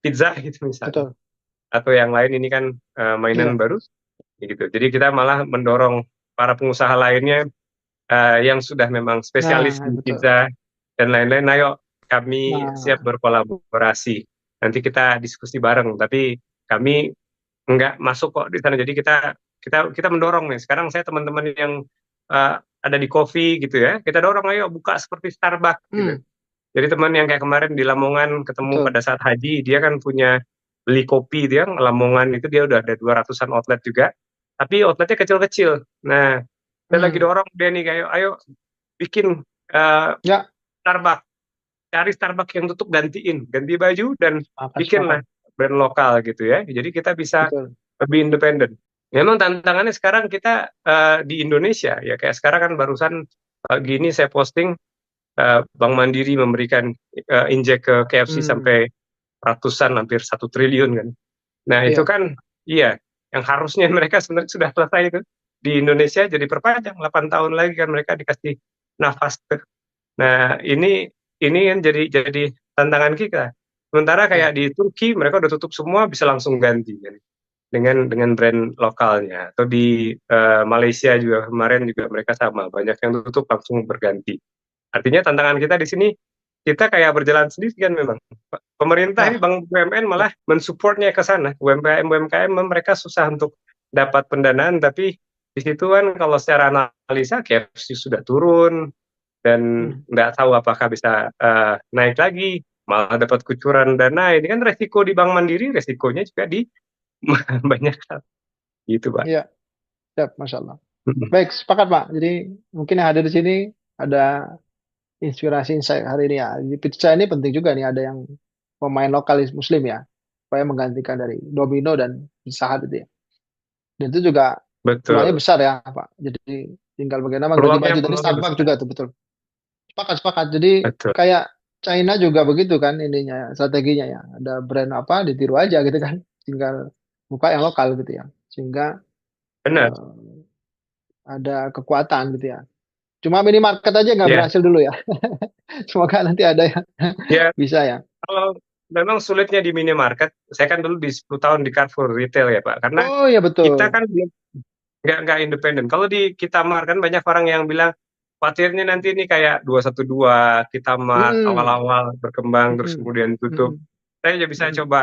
pizza gitu misalnya Betul. atau yang lain, ini kan mainan Iya. baru gitu. Jadi kita malah mendorong para pengusaha lainnya yang sudah memang spesialis Nah, di betul. pizza dan lain-lain. Ayo kami siap Nah, berkolaborasi. Nanti kita diskusi bareng, tapi kami nggak masuk kok di sana. Jadi kita kita kita mendorong nih. Sekarang saya teman-teman yang ada di coffee gitu ya, kita dorong ayo buka seperti Starbucks gitu. Jadi teman yang kayak kemarin di Lamongan ketemu betul. pada saat haji, dia kan punya beli kopi, dia Lamongan itu dia udah ada 200-an outlet juga, tapi outletnya kecil-kecil. Nah, saya lagi dorong dia nih kayak ayo bikin Ya, Starbucks, cari Starbucks yang tutup, ganti baju dan akan sepakat. bikinlah brand lokal gitu ya. Jadi kita bisa Betul. lebih independen. Memang tantangannya sekarang kita di Indonesia ya, kayak sekarang kan barusan gini saya posting Bank Mandiri memberikan injek ke KFC sampai ratusan, hampir 1 triliun kan. Nah itu Iya. kan iya, yang harusnya mereka sebenarnya sudah selesai itu di Indonesia jadi perpanjang 8 tahun lagi kan mereka dikasih nafas tuh. Nah ini kan jadi tantangan kita. Sementara Ya. kayak di Turki mereka udah tutup semua bisa langsung ganti kan dengan brand lokalnya, atau di Malaysia juga kemarin juga mereka sama, banyak yang tutup langsung berganti. Artinya tantangan kita di sini kita kayak berjalan sendiri kan memang. Pemerintah ini Ya. Bank BUMN malah mensupportnya ke sana. UMKM mereka susah untuk dapat pendanaan, tapi di situ kan kalau secara analisa KFC sudah turun dan nggak tahu apakah bisa naik lagi, malah dapat kucuran dana. Ini kan resiko di Bank Mandiri, resikonya juga di banyak hal gitu, Pak. Iya. Siap, Masya Allah. Baik, sepakat Pak. Jadi mungkin yang ada di sini ada inspirasi insight hari ini ya. Di pizza ini penting juga nih ada yang pemain lokal Muslim ya, supaya menggantikan dari Domino dan Pizza Hut itu ya. Dan itu juga peluangnya Betul. besar ya Pak. Jadi tinggal bagaimana ganti Peluangnya baju. Tadi peluangnya Starbucks besar. juga tuh betul. Sepakat, sepakat. Jadi Betul. kayak China juga begitu kan ininya strateginya ya. Ada brand apa ditiru aja gitu kan. Tinggal buka yang lokal gitu ya. Sehingga Benar. eh, ada kekuatan gitu ya. Cuma minimarket aja nggak Ya, berhasil dulu ya. Semoga nanti ada yang ya. bisa ya. Kalau memang sulitnya di minimarket, saya kan dulu di 10 tahun di Carrefour retail ya Pak, karena Oh ya kita betul. kan belum nggak independen. Kalau di Kitamar kan banyak orang yang bilang khawatirnya nanti ini kayak 212, Kitamar Mm-mm. awal-awal berkembang terus Mm-mm. kemudian tutup. Mm-mm. Saya juga bisa Mm-mm. coba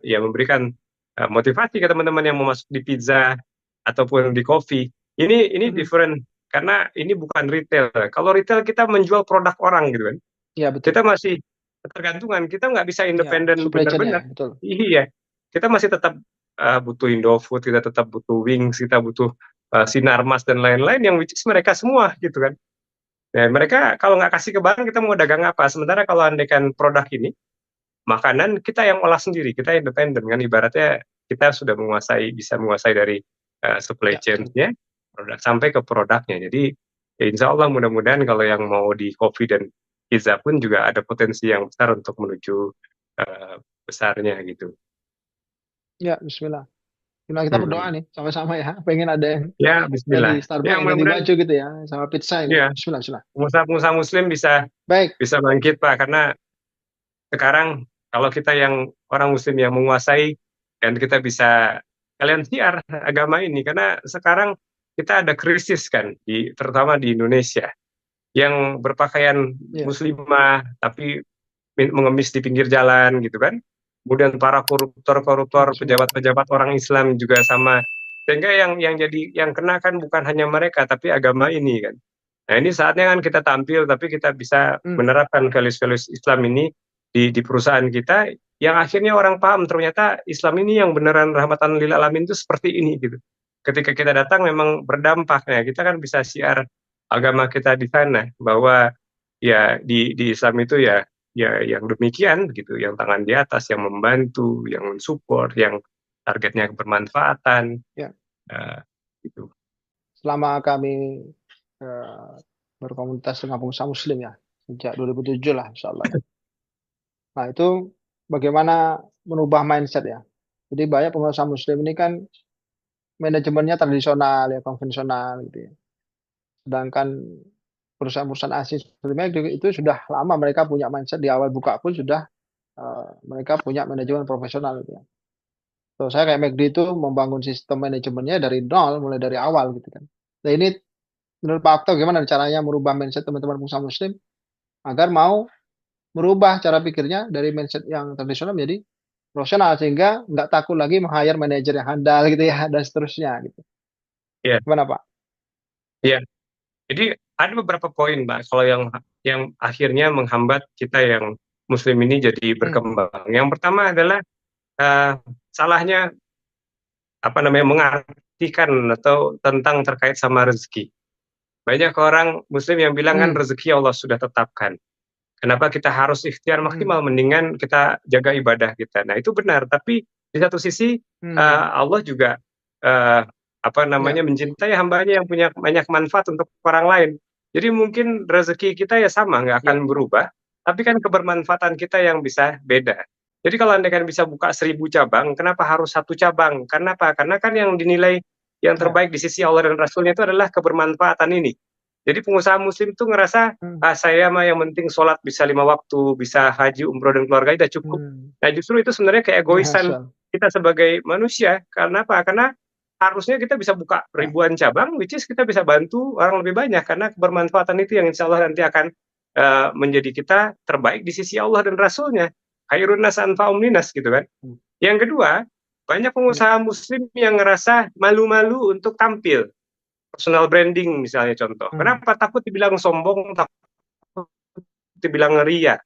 ya memberikan motivasi ke teman-teman yang mau masuk di pizza ataupun di coffee. Ini Mm-mm. different karena ini bukan retail. Kalau retail kita menjual produk orang gitu kan. Ya betul. Kita masih ketergantungan, kita nggak bisa Ya independen supply chain ya benar-benar. betul. Iya, kita masih tetap butuh Indofood, kita tetap butuh Wings, kita butuh Sinarmas dan lain-lain yang which is mereka semua gitu kan. Nah, mereka kalau nggak kasih ke bank, kita mau dagang apa? Sementara kalau andaikan produk ini, makanan kita yang olah sendiri, kita independen kan, ibaratnya kita sudah bisa menguasai dari supply Ya, betul. chain-nya, produk sampai ke produknya. Jadi ya insya Allah mudah-mudahan kalau yang mau di coffee dan pizza pun juga ada potensi yang besar untuk menuju eh, besarnya gitu. Ya, Bismillah. Bismillah, kita berdoa Hmm. nih sama-sama ya. Pengen ada yang Ya, jadi Bismillah. Ya, Starbucks, yang ganti mudah-mudahan baju gitu ya, sama pizza ini. ya Bismillah, Bismillah. pengusaha-pengusaha Muslim bisa Baik. bisa bangkit Pak, karena sekarang kalau kita yang orang Muslim yang menguasai dan kita bisa kalian siar agama ini, karena sekarang kita ada krisis kan terutama di Indonesia yang berpakaian Ya. muslimah tapi mengemis di pinggir jalan gitu kan. Kemudian para koruptor-koruptor, Bismillah. pejabat-pejabat orang Islam juga sama. Sehingga yang kena kan bukan hanya mereka tapi agama ini kan. Nah, ini saatnya kan kita tampil, tapi kita bisa Hmm. menerapkan values-values Islam ini di perusahaan kita, yang akhirnya orang paham ternyata Islam ini yang beneran rahmatan lil alamin itu seperti ini gitu. Ketika kita datang memang berdampak. Nah, kita kan bisa siar agama kita di sana bahwa ya di Islam itu ya yang demikian gitu, yang tangan di atas, yang membantu, yang mensupport, yang targetnya bermanfaatan, Ya. gitu. Selama kami eh, berkomunitas dengan pengusaha Muslim ya, sejak 2007 lah, insya Allah ya. Nah, itu bagaimana merubah mindset ya. Jadi banyak pengusaha Muslim ini kan manajemennya tradisional ya, konvensional gitu ya. Sedangkan perusahaan-perusahaan asing sebenarnya itu sudah lama mereka punya mindset, di awal buka pun sudah mereka punya manajemen profesional gitu ya. So, saya kayak McD itu membangun sistem manajemennya dari nol, mulai dari awal gitu kan. Nah, ini menurut Pak Okto gimana caranya merubah mindset teman-teman pengusaha Muslim agar mau merubah cara pikirnya dari mindset yang tradisional menjadi profesional, sehingga nggak takut lagi meng-hire manajer yang handal gitu ya, dan seterusnya gitu. Ya, Gimana Pak? ya. Jadi ada beberapa poin, Mbak, kalau yang akhirnya menghambat kita yang Muslim ini jadi Hmm. berkembang. Yang pertama adalah eh, salahnya apa namanya mengartikan atau tentang terkait sama rezeki. Banyak orang Muslim yang bilang kan Hmm. rezeki Allah sudah tetapkan. Kenapa kita harus ikhtiar Hmm. maksimal? Mendingan kita jaga ibadah kita. Nah itu benar. Tapi di satu sisi Hmm. Allah juga eh, apa Ya. namanya mencintai hambanya yang punya banyak manfaat untuk orang lain. Jadi mungkin rezeki kita ya sama, nggak Ya. akan berubah. Tapi kan kebermanfaatan kita yang bisa beda. Jadi kalau Anda kan bisa buka 1.000 cabang, kenapa harus satu cabang? Karena apa? Karena kan yang dinilai yang Ya. terbaik di sisi Allah dan Rasulnya itu adalah kebermanfaatan ini. Jadi pengusaha Muslim tuh ngerasa Hmm. saya mah yang penting sholat bisa 5 waktu, bisa haji, umroh dan keluarga udah cukup. Hmm. Nah justru itu sebenarnya Ya, keegoisan so. kita sebagai manusia. Karena apa? Karena harusnya kita bisa buka Ya. ribuan cabang, which is kita bisa bantu orang lebih banyak. Karena kebermanfaatan itu yang insya Allah nanti akan menjadi kita terbaik di sisi Allah dan Rasulnya. Khairun nas anfa'um linnas gitu kan. Hmm. Yang kedua, banyak Ya. pengusaha Muslim yang ngerasa malu-malu untuk tampil. Personal branding misalnya contoh. Hmm. Kenapa? Takut dibilang sombong, takut dibilang ria.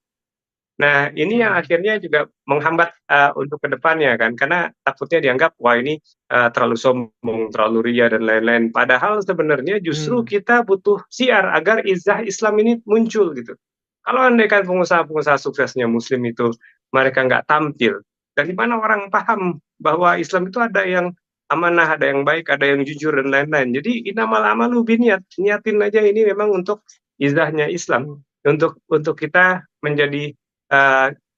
Nah, ini yang Hmm. akhirnya juga menghambat untuk kedepannya kan, karena takutnya dianggap wah ini terlalu sombong, terlalu ria dan lain-lain. Padahal sebenarnya justru Hmm. kita butuh siar agar izah Islam ini muncul gitu. Kalau andaikan pengusaha-pengusaha suksesnya Muslim itu mereka nggak tampil, dari mana orang paham bahwa Islam itu ada yang amanah, ada yang baik, ada yang jujur dan lain-lain. Jadi inamal amalu biniat, niatin aja ini memang untuk izahnya Islam, Hmm. untuk kita menjadi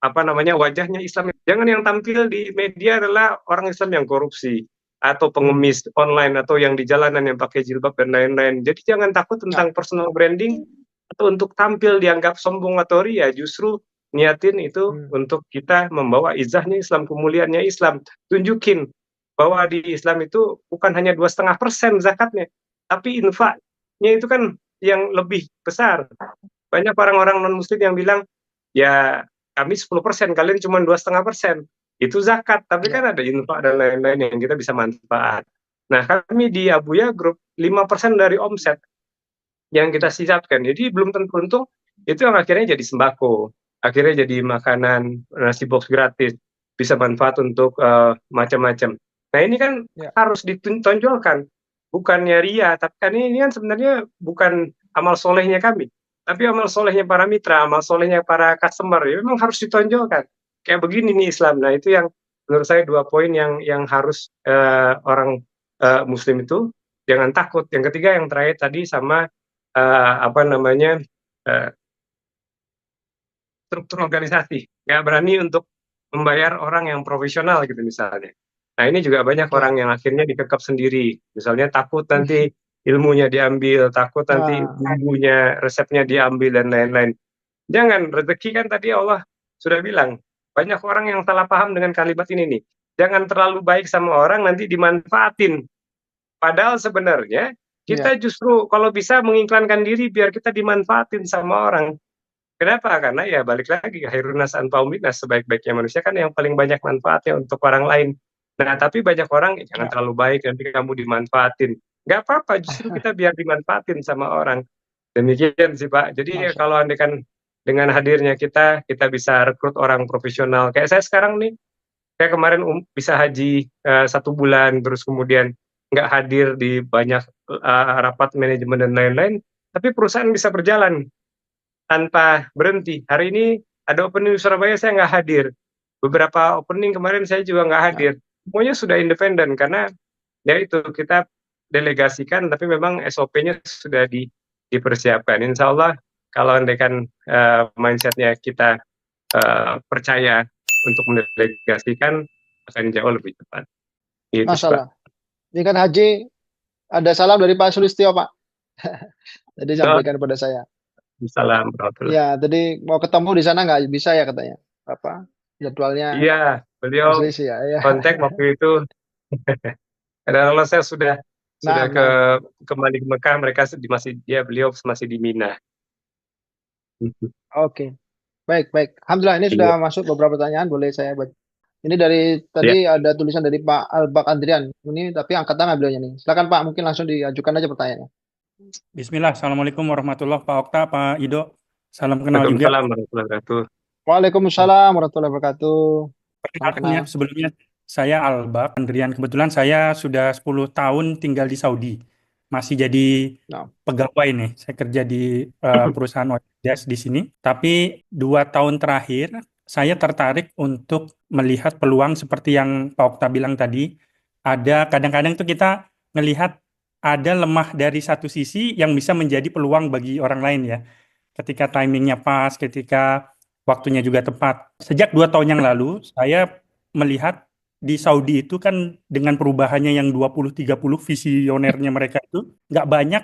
apa namanya wajahnya Islam. Jangan yang tampil di media adalah orang Islam yang korupsi atau Hmm. pengemis online atau yang di jalanan yang pakai jilbab dan lain-lain. Jadi jangan takut Ya. tentang personal branding atau untuk tampil dianggap sombong atau ria. Justru niatin itu Hmm. untuk kita membawa izahnya Islam, kemuliaannya Islam. Tunjukin bahwa di Islam itu bukan hanya 2,5% zakatnya, tapi infaknya itu kan yang lebih besar. Banyak orang-orang non-muslim yang bilang, ya kami 10%, kalian cuma 2,5%. Itu zakat, tapi Ya. kan ada infak dan lain-lain yang kita bisa manfaat. Nah, kami di Abuya Group 5% dari omset yang kita sisapkan. Jadi belum tentu untung, itu yang akhirnya jadi sembako, akhirnya jadi makanan, nasi box gratis, bisa manfaat untuk macam-macam. Nah ini kan Ya. harus ditonjolkan, bukannya ria, tapi kan ini kan sebenarnya bukan amal solehnya kami. Tapi amal solehnya para mitra, amal solehnya para customer, ya memang harus ditonjolkan. Kayak begini nih Islam. Nah itu yang menurut saya 2 poin yang harus orang Muslim itu jangan takut. Yang ketiga yang terakhir tadi sama apa namanya struktur organisasi, nggak berani untuk membayar orang yang profesional gitu misalnya. Nah ini juga banyak Oke. orang yang akhirnya dikekep sendiri, misalnya takut nanti ilmunya diambil, takut nanti Wah, bumbunya, resepnya diambil dan lain-lain. Jangan, rezeki kan tadi Allah sudah bilang, banyak orang yang salah paham dengan kalimat ini nih. Jangan terlalu baik sama orang nanti dimanfaatin. Padahal sebenarnya iya, kita justru kalau bisa mengiklankan diri biar kita dimanfaatin sama orang. Kenapa? Karena ya balik lagi khairun nas anfa'um linnas, sebaik-baiknya manusia kan yang paling banyak manfaatnya untuk orang lain. Nah, tapi banyak orang jangan ya. terlalu baik nanti kamu dimanfaatin. Nggak apa-apa, justru kita biar dimanfaatin sama orang. Demikian sih Pak. Jadi ya Masya kalau andekan dengan hadirnya kita bisa rekrut orang profesional. Kayak saya sekarang nih, kayak kemarin bisa haji 1 bulan, terus kemudian nggak hadir di banyak rapat manajemen dan lain-lain, tapi perusahaan bisa berjalan tanpa berhenti. Hari ini ada opening di Surabaya saya nggak hadir. Beberapa opening kemarin saya juga nggak ya. hadir. Semuanya sudah independen karena ya itu kita delegasikan tapi memang SOP-nya sudah dipersiapkan. Insya Allah kalau andaikan mindsetnya kita percaya untuk mendelegasikan akan jauh lebih cepat. Itu sih Pak. Masalah. Ini kan haji, ada salam dari Pak Sulistyo, Pak. Tadi Oh, sampaikan pada saya. salam warahmatullahi. Ya, tadi mau ketemu di sana nggak bisa ya katanya. Apa jadwalnya Iya, beliau berselisih ya. Ya. kontak waktu itu. Dan kalau saya sudah Nah, nah. kembali ke Mekah, mereka beliau masih di Mina. Oke. Baik, baik. Alhamdulillah ini sudah Iya, masuk beberapa pertanyaan. Boleh saya baca. Ini dari ya. tadi ada tulisan dari Pak Albak Andrian. Ini tapi angkat tangan beliaunya nih. Silakan Pak, mungkin langsung diajukan aja pertanyaannya. Bismillah, Assalamualaikum warahmatullahi wabarakatuh, Pak Okta, Pak Ido. Salam kenal juga. Waalaikumsalam warahmatullahi wabarakatuh. Waalaikumsalam warahmatullahi wabarakatuh. Salam Perkenalkan ya, kenal. sebelumnya saya Albak Andrian. Kebetulan saya sudah 10 tahun tinggal di Saudi. Masih jadi Nah, pegawai nih. Saya kerja di perusahaan oil and gas di sini. Tapi 2 tahun terakhir, saya tertarik untuk melihat peluang seperti yang Pak Okta bilang tadi. Ada kadang-kadang tuh kita melihat ada lemah dari satu sisi yang bisa menjadi peluang bagi orang lain ya. Ketika timingnya pas, ketika waktunya juga tepat. Sejak 2 tahun yang lalu, saya melihat di Saudi itu kan dengan perubahannya yang 20-30 visionernya mereka itu, nggak banyak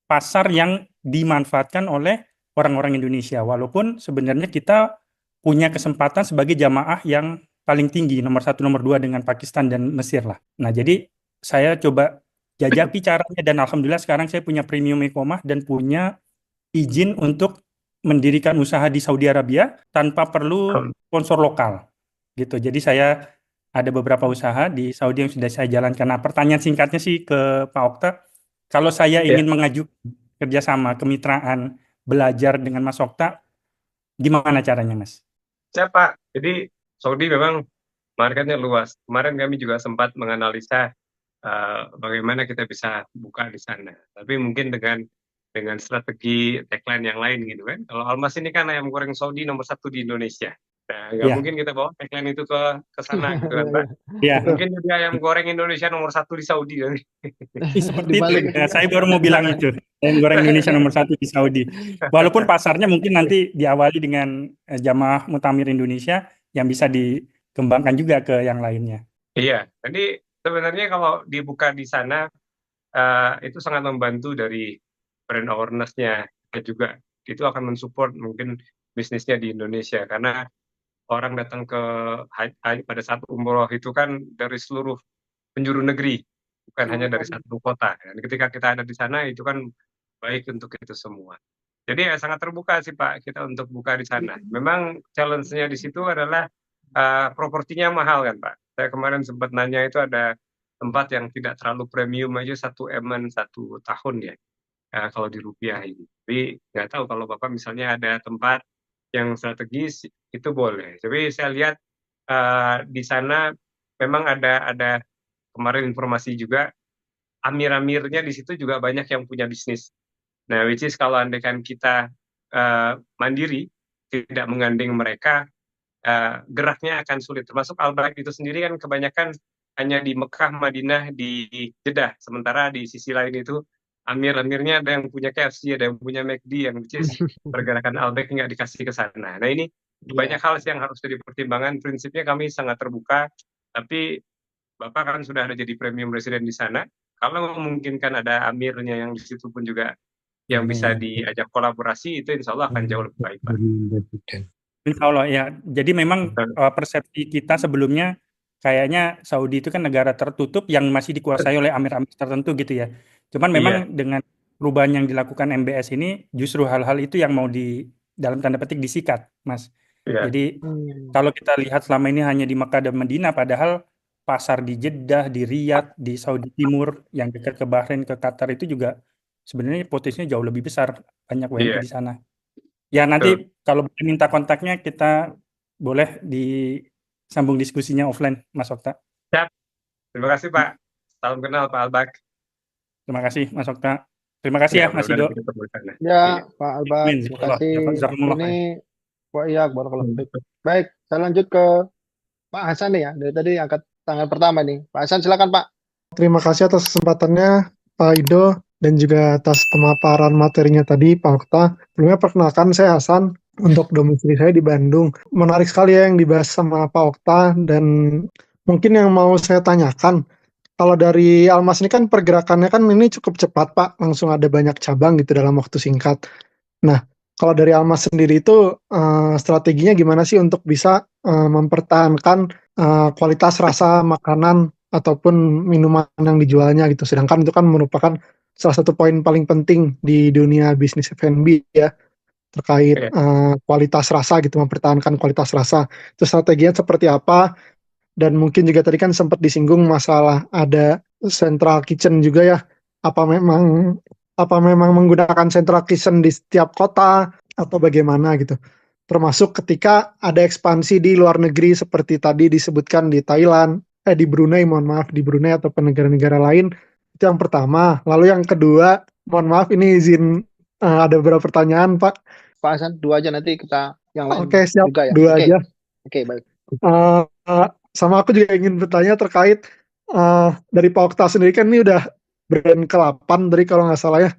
pasar yang dimanfaatkan oleh orang-orang Indonesia. Walaupun sebenarnya kita punya kesempatan sebagai jamaah yang paling tinggi, nomor 1, nomor 2 dengan Pakistan dan Mesir lah. Nah, jadi saya coba jajaki caranya dan alhamdulillah sekarang saya punya premium iqomah dan punya izin untuk mendirikan usaha di Saudi Arabia tanpa perlu sponsor lokal gitu. Jadi saya ada beberapa usaha di Saudi yang sudah saya jalankan. Nah, pertanyaan singkatnya sih ke Pak Okta, kalau saya Ya, ingin mengajukan kerjasama, kemitraan, belajar dengan Mas Okta, gimana caranya, Mas? siapa? Jadi Saudi memang marketnya luas. Kemarin kami juga sempat menganalisa bagaimana kita bisa buka di sana. Tapi mungkin dengan strategi tagline yang lain gitu kan. Kalau Almas ini kan ayam goreng Saudi nomor 1 di Indonesia. Nah, nggak Ya, mungkin kita bawa tagline itu ke sana gitu kan Pak. ya. Mungkin jadi ayam goreng Indonesia nomor 1 di Saudi kan. Seperti itu. dibalik. Ya, saya baru mau bilang itu. Ayam goreng Indonesia nomor 1 di Saudi. Walaupun pasarnya mungkin nanti diawali dengan jamaah Mutamir Indonesia yang bisa dikembangkan juga ke yang lainnya. Iya, jadi sebenarnya kalau dibuka di sana itu sangat membantu dari brand awareness-nya juga. Itu akan mensupport mungkin bisnisnya di Indonesia karena orang datang ke pada saat umroh itu kan dari seluruh penjuru negeri, bukan hanya dari satu kota. Dan ketika kita ada di sana itu kan baik untuk itu semua. Jadi ya sangat terbuka sih Pak kita untuk buka di sana. Memang challenge-nya di situ adalah propertinya mahal kan Pak. Saya kemarin sempat nanya itu ada tempat yang tidak terlalu premium aja 1 M 1 tahun ya. Kalau di rupiah ini. Tapi nggak tahu kalau Bapak misalnya ada tempat yang strategis itu boleh. Tapi saya lihat di sana memang ada kemarin informasi juga amir-amirnya di situ juga banyak yang punya bisnis. Nah, which is kalau andaikan kita mandiri, tidak menggandeng mereka, geraknya akan sulit. Termasuk Al-Baik itu sendiri kan kebanyakan hanya di Mekah, Madinah, di Jeddah. Sementara di sisi lain itu amir-amirnya ada yang punya KFC, ada yang punya McD, yang which is pergerakan Al-Baik nggak dikasih ke sana. Nah ini banyak Iya. hal yang harus jadi pertimbangan. Prinsipnya kami sangat terbuka, tapi Bapak kan sudah ada jadi premium resident di sana. Kalau memungkinkan ada amirnya yang di situ pun juga yang bisa diajak kolaborasi, itu insya Allah akan jauh lebih baik, Pak. Insya Allah ya. Jadi memang persepsi kita sebelumnya kayaknya Saudi itu kan negara tertutup yang masih dikuasai oleh amir-amir tertentu gitu ya. Cuman memang Iya, dengan perubahan yang dilakukan MBS ini justru hal-hal itu yang mau dalam tanda petik disikat, Mas. iya, Jadi Hmm. kalau kita lihat selama ini hanya di Makkah dan Madinah, padahal pasar di Jeddah, di Riyadh, di Saudi Timur, yang dekat ke Bahrain, ke Qatar itu juga sebenarnya potensinya jauh lebih besar, banyak WNI iya, di sana. Ya betul. nanti kalau boleh minta kontaknya kita boleh disambung diskusinya offline, Mas Okta. Siap. Terima kasih, Pak. Salam kenal, Pak Albak. Terima kasih, Mas Okta. Terima kasih Ya, ya, Mas mudah-mudahan Ido. kita ketemu di sana. Ya, Iya. Pak Albat, Amin. terima Jazakallah. kasih. Jazakumullah Ini khair. Pak Iya, barakallahu fiik. Baik, saya lanjut ke Pak Hasan nih ya. Dari tadi angkat tangan pertama nih. Pak Hasan silakan Pak. Terima kasih atas kesempatannya Pak Ido dan juga atas pemaparan materinya tadi Pak Okta. Sebelumnya perkenalkan saya Hasan, untuk domisili saya di Bandung. Menarik sekali ya yang dibahas sama Pak Okta, dan mungkin yang mau saya tanyakan, kalau dari Almas ini kan pergerakannya kan ini cukup cepat Pak, langsung ada banyak cabang gitu dalam waktu singkat. Nah, kalau dari Almas sendiri itu strateginya gimana sih untuk bisa mempertahankan kualitas rasa makanan ataupun minuman yang dijualnya gitu. Sedangkan itu kan merupakan salah satu poin paling penting di dunia bisnis F&B ya, terkait Iya. kualitas rasa gitu, mempertahankan kualitas rasa. Itu strateginya seperti apa? Dan mungkin juga tadi kan sempat disinggung masalah ada central kitchen juga ya. Apa memang menggunakan central kitchen di setiap kota atau bagaimana gitu. Termasuk ketika ada ekspansi di luar negeri seperti tadi disebutkan di Thailand, di Brunei, mohon maaf, di Brunei ataupun negara-negara lain. Itu yang pertama. Lalu yang kedua, mohon maaf ini izin ada beberapa pertanyaan Pak. Pak Hasan, dua aja, nanti kita yang lain Oke, siap. juga ya. Dua Oke. aja. Oke, baik. Sama aku juga ingin bertanya terkait dari Pak Okta sendiri kan ini udah brand ke-8 dari kalau nggak salah ya.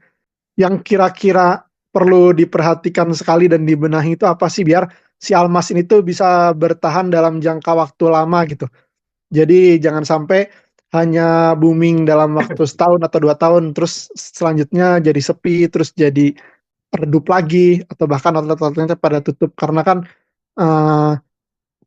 Yang kira-kira perlu diperhatikan sekali dan dibenahi itu apa sih biar si Almas ini tuh bisa bertahan dalam jangka waktu lama gitu. Jadi jangan sampai hanya booming dalam waktu setahun atau 2 tahun, terus selanjutnya jadi sepi, terus jadi redup lagi, atau bahkan outlet-outletnya pada tutup. Karena kan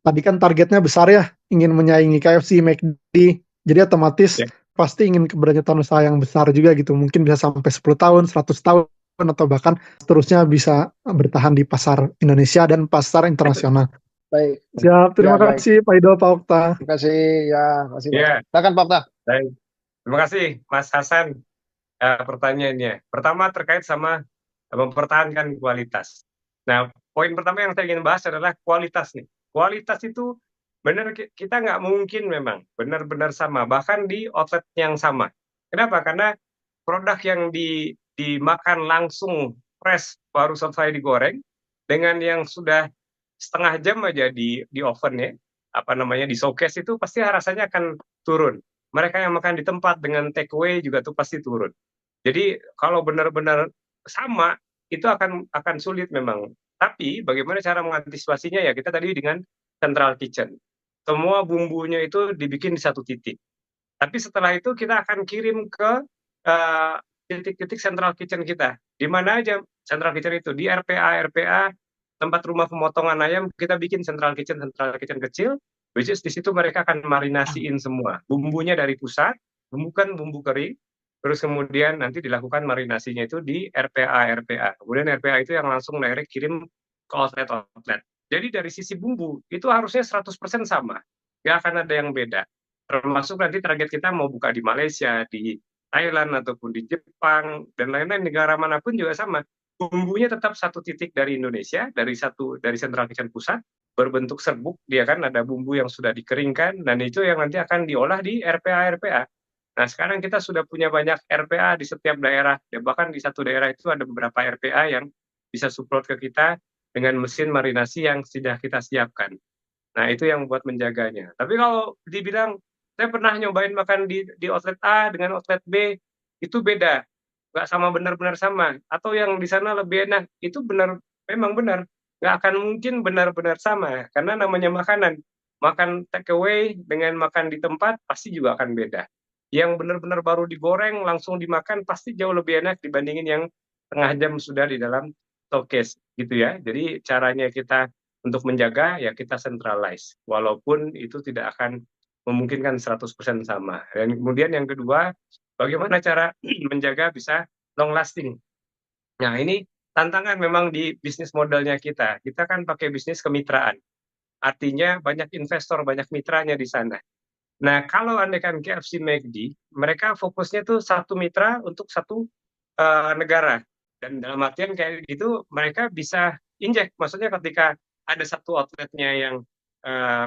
tadi kan targetnya besar ya, ingin menyaingi KFC, McD, jadi otomatis Ya. pasti ingin keberlanjutan usaha yang besar juga gitu. Mungkin bisa sampai 10 tahun, 100 tahun, atau bahkan seterusnya bisa bertahan di pasar Indonesia dan pasar internasional. Baik. Siap, terima Ya, baik. kasih Pak Ido, Pak Okta. Terima kasih ya, terima kasih Pak. Iya. Silakan Pak Okta. Baik. Terima kasih, Mas Hasan, pertanyaannya. Pertama terkait sama mempertahankan kualitas. Nah, poin pertama yang saya ingin bahas adalah kualitas nih. Kualitas itu benar kita nggak mungkin memang benar-benar sama, bahkan di outlet yang sama. Kenapa? Karena produk yang dimakan langsung fresh baru selesai digoreng dengan yang sudah setengah jam aja di oven ya, di showcase itu pasti rasanya akan turun. Mereka yang makan di tempat dengan take away juga tuh pasti turun. Jadi kalau benar-benar sama itu akan sulit memang. Tapi bagaimana cara mengantisipasinya ya kita tadi dengan central kitchen. Semua bumbunya itu dibikin di satu titik. Tapi setelah itu kita akan kirim ke titik-titik central kitchen kita. Di mana aja central kitchen itu? Di RPA, tempat rumah pemotongan ayam, kita bikin central kitchen kecil, which is di situ mereka akan marinasiin semua. Bumbunya dari pusat, bukan bumbu kering, terus kemudian nanti dilakukan marinasinya itu di RPA. Kemudian RPA itu yang langsung direct kirim ke outlet. Jadi dari sisi bumbu, itu harusnya 100% sama. Nggak akan ada yang beda. Termasuk nanti target kita mau buka di Malaysia, di Thailand, ataupun di Jepang, dan lain-lain negara manapun juga sama. Bumbunya tetap satu titik dari Indonesia, dari Central Kitchen pusat, berbentuk serbuk, dia kan ada bumbu yang sudah dikeringkan, dan itu yang nanti akan diolah di RPA. Nah, sekarang kita sudah punya banyak RPA di setiap daerah, dan bahkan di satu daerah itu ada beberapa RPA yang bisa support ke kita dengan mesin marinasi yang sudah kita siapkan. Nah, itu yang buat menjaganya. Tapi kalau dibilang, saya pernah nyobain makan di outlet A dengan outlet B, itu beda. Nggak sama benar-benar sama. Atau yang di sana lebih enak, itu benar, memang benar. Nggak akan mungkin benar-benar sama. Karena namanya makanan. Makan take away dengan makan di tempat, pasti juga akan beda. Yang benar-benar baru digoreng, langsung dimakan, pasti jauh lebih enak dibandingin yang setengah jam sudah di dalam showcase, gitu ya. Jadi caranya kita untuk menjaga, ya kita centralize, walaupun itu tidak akan memungkinkan 100% sama. Dan kemudian yang kedua, bagaimana cara menjaga bisa long lasting. Nah, ini tantangan memang di bisnis modelnya kita. Kita kan pakai bisnis kemitraan. Artinya banyak investor, banyak mitranya di sana. Nah, kalau andaikan KFC McD, mereka fokusnya tuh satu mitra untuk satu negara. Dan dalam artian kayak gitu, mereka bisa injek. Maksudnya ketika ada satu outletnya yang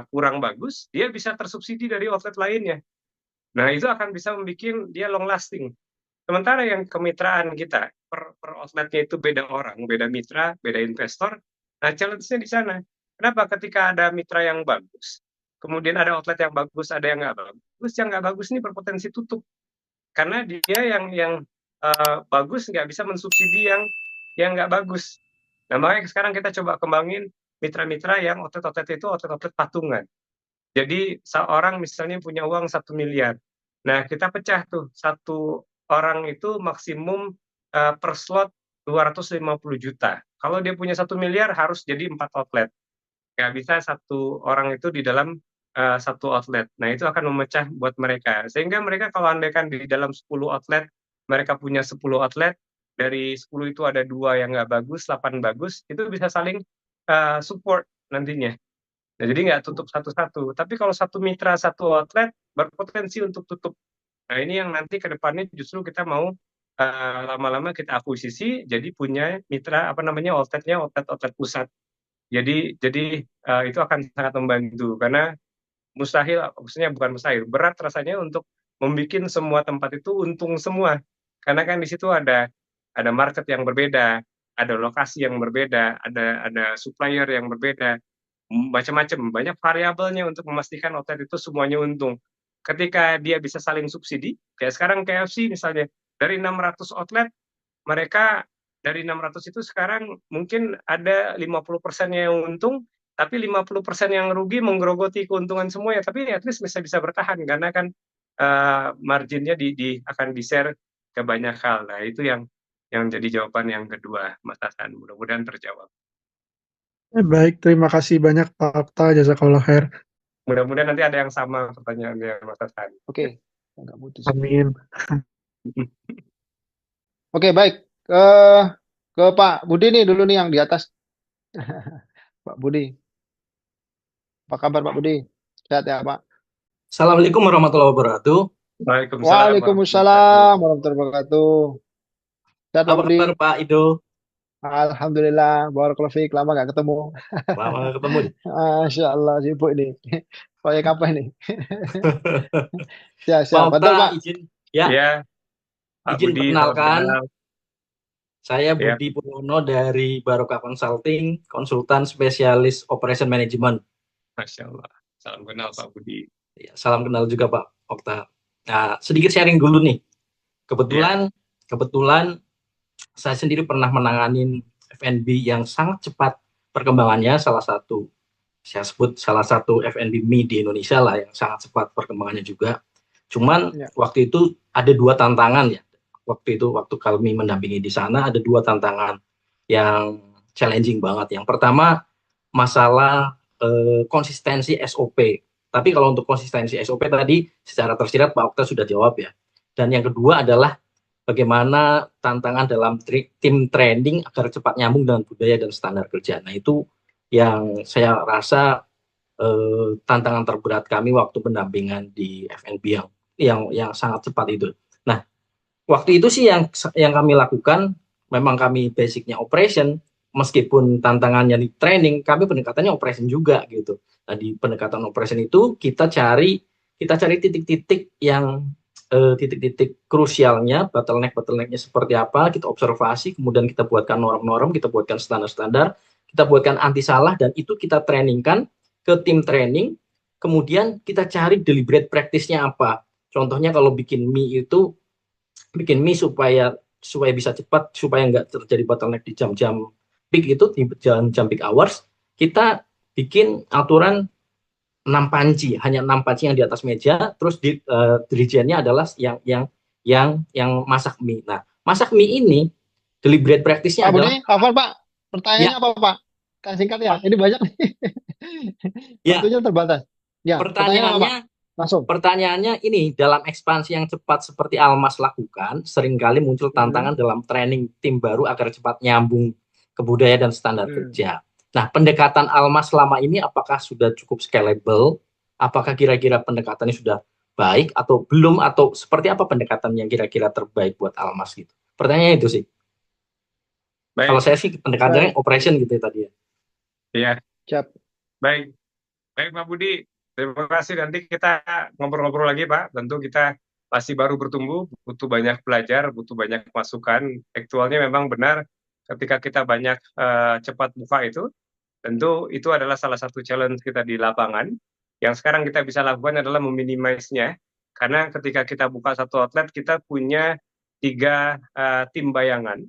kurang bagus, dia bisa tersubsidi dari outlet lainnya. Nah, itu akan bisa membuat dia long lasting. Sementara yang kemitraan kita, per outletnya itu beda orang, beda mitra, beda investor. Nah, challenge-nya di sana. Kenapa? Ketika ada mitra yang bagus, kemudian ada outlet yang bagus, ada yang nggak bagus, yang nggak bagus ini berpotensi tutup. Karena dia yang bagus nggak bisa mensubsidi yang nggak bagus. Nah, makanya sekarang kita coba kembangin mitra-mitra yang outlet-outlet itu outlet-outlet patungan. Jadi seorang misalnya punya uang 1 miliar. Nah, kita pecah tuh, satu orang itu maksimum per slot 250 juta. Kalau dia punya 1 miliar harus jadi 4 outlet. Nggak bisa satu orang itu di dalam satu outlet. Nah, itu akan memecah buat mereka. Sehingga mereka kalau andaikan di dalam 10 outlet, mereka punya 10 outlet, dari 10 itu ada 2 yang nggak bagus, 8 bagus, itu bisa saling support nantinya. Nah, jadi nggak tutup satu-satu. Tapi kalau satu mitra, satu outlet, berpotensi untuk tutup. Nah, ini yang nanti ke depannya justru kita mau lama-lama kita akuisisi, jadi punya mitra, outletnya outlet-outlet pusat. Jadi itu akan sangat membantu, karena maksudnya bukan mustahil, berat rasanya untuk membuat semua tempat itu untung semua. Karena kan di situ ada market yang berbeda, ada lokasi yang berbeda, ada supplier yang berbeda, macam-macam, banyak variabelnya untuk memastikan outlet itu semuanya untung. Ketika dia bisa saling subsidi, kayak sekarang KFC misalnya, dari 600 outlet, mereka dari 600 itu sekarang mungkin ada 50% yang untung, tapi 50% yang rugi menggerogoti keuntungan semuanya, tapi at least bisa bertahan, karena kan marginnya akan di-share ke banyak hal. Nah, itu yang jadi jawaban yang kedua, Mas Hasan. Mudah-mudahan terjawab. Baik, terima kasih banyak Pak Okta, jazakallah khair. Mudah-mudahan nanti ada yang sama pertanyaannya, Mas Hasan. Oke, nggak putus. Amin. Oke, baik. Ke Pak Budi nih dulu nih yang di atas. Pak Budi. Apa kabar Pak Budi? Sehat ya Pak? Assalamualaikum warahmatullahi wabarakatuh. Waalaikumsalam warahmatullahi wabarakatuh. Sehat Pak Apa Budi? kabar Pak Ido? Alhamdulillah, barakallahu fiik, lama nggak ketemu. Lama nggak ketemu nih. Masya Allah, sibuk nih. Proyek apa ini? Siap, Pak betul Pak. izin ya. Ya, Izin Budi, perkenalkan. Saya Ya. Budi Purwono dari Barokah Consulting, konsultan spesialis Operation Management. Masya Allah. Salam kenal Pak Budi. Ya, salam kenal juga Pak Okta. Nah, sedikit sharing dulu nih. Kebetulan saya sendiri pernah menanganin F&B yang sangat cepat perkembangannya, salah satu F&B mie di Indonesia lah yang sangat cepat perkembangannya juga. Cuman waktu itu ada 2 tantangan ya. Waktu kami mendampingi di sana ada 2 tantangan yang challenging banget. Yang pertama masalah konsistensi SOP. Tapi kalau untuk konsistensi SOP tadi secara tersirat Pak Okta sudah jawab ya. Dan yang kedua adalah bagaimana tantangan dalam tim training agar cepat nyambung dengan budaya dan standar kerja. Nah, itu yang saya rasa tantangan terberat kami waktu pendampingan di F&B yang sangat cepat itu. Nah, waktu itu sih yang kami lakukan, memang kami basicnya operation, meskipun tantangannya di training, kami pendekatannya operation juga gitu. Nah, di pendekatan operation itu kita cari titik-titik yang titik-titik krusialnya, bottleneck-bottlenecknya seperti apa, kita observasi, kemudian kita buatkan norm-norm, kita buatkan standar-standar, kita buatkan anti salah, dan itu kita trainingkan ke tim training, kemudian kita cari deliberate practice-nya apa. Contohnya kalau bikin mie itu, bikin mie supaya bisa cepat, supaya nggak terjadi bottleneck di jam-jam peak itu, di jam-jam peak hours, kita bikin aturan 6 panci, hanya 6 panci yang di atas meja, terus dirijennya adalah yang masak mie. Nah, masak mie ini deliberate practice-nya Pak Budi, adalah hafal Pak. Pertanyaannya ya, apa Pak? Kan singkat ya. Ini banyak nih. ya, Waktunya terbatas. Ya, pertanyaannya apa Pak? Langsung. pertanyaannya ini, dalam ekspansi yang cepat seperti Almas lakukan, seringkali muncul tantangan dalam training tim baru agar cepat nyambung ke budaya dan standar kerja. Nah, pendekatan Almas selama ini apakah sudah cukup scalable? Apakah kira-kira pendekatannya sudah baik atau belum? Atau seperti apa pendekatan yang kira-kira terbaik buat Almas gitu? Pertanyaannya itu sih. Baik. Kalau saya sih pendekatannya operation gitu ya tadi ya. Iya. Siap. Baik. Baik Pak Budi, terima kasih. Nanti kita ngobrol-ngobrol lagi Pak. Tentu kita masih baru bertumbuh, butuh banyak belajar, butuh banyak masukan. Aktualnya memang benar ketika kita banyak cepat buka itu, tentu itu adalah salah satu challenge kita di lapangan. Yang sekarang kita bisa lakukan adalah meminimalisnya, karena ketika kita buka satu outlet, kita punya 3 tim bayangan.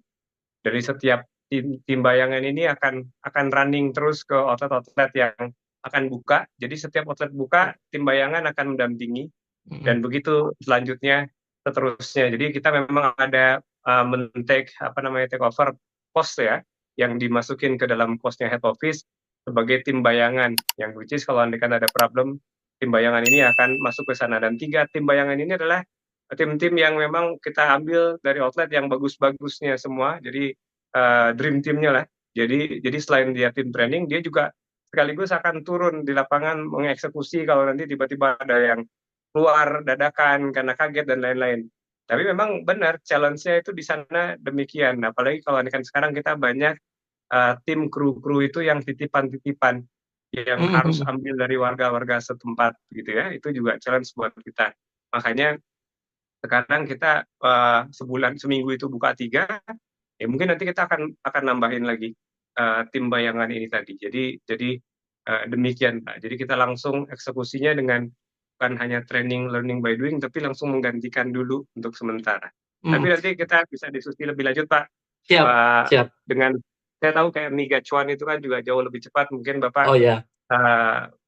Dari setiap tim bayangan ini akan running terus ke outlet-outlet yang akan buka. Jadi setiap outlet buka, tim bayangan akan mendampingi, dan begitu selanjutnya seterusnya. Jadi kita memang ada take over post ya, yang dimasukin ke dalam postnya head office sebagai tim bayangan, yang which is kalau andaikan ada problem, tim bayangan ini akan masuk ke sana. Dan 3 tim bayangan ini adalah tim-tim yang memang kita ambil dari outlet yang bagus-bagusnya semua. Jadi dream teamnya lah. Jadi selain dia tim training, dia juga sekaligus akan turun di lapangan mengeksekusi kalau nanti tiba-tiba ada yang keluar dadakan karena kaget dan lain-lain. Tapi memang benar challenge-nya itu di sana demikian. Apalagi kalau kan sekarang kita banyak tim kru itu yang titipan-titipan yang harus ambil dari warga-warga setempat gitu ya. Itu juga challenge buat kita. Makanya sekarang kita seminggu itu buka 3, ya mungkin nanti kita akan nambahin lagi tim bayangan ini tadi. Jadi demikian Pak. Jadi kita langsung eksekusinya dengan bukan hanya training learning by doing, tapi langsung menggantikan dulu untuk sementara. Tapi nanti kita bisa diskusi lebih lanjut Pak. Siap. Dengan saya tahu kayak mie gacuan itu kan juga jauh lebih cepat. Mungkin Bapak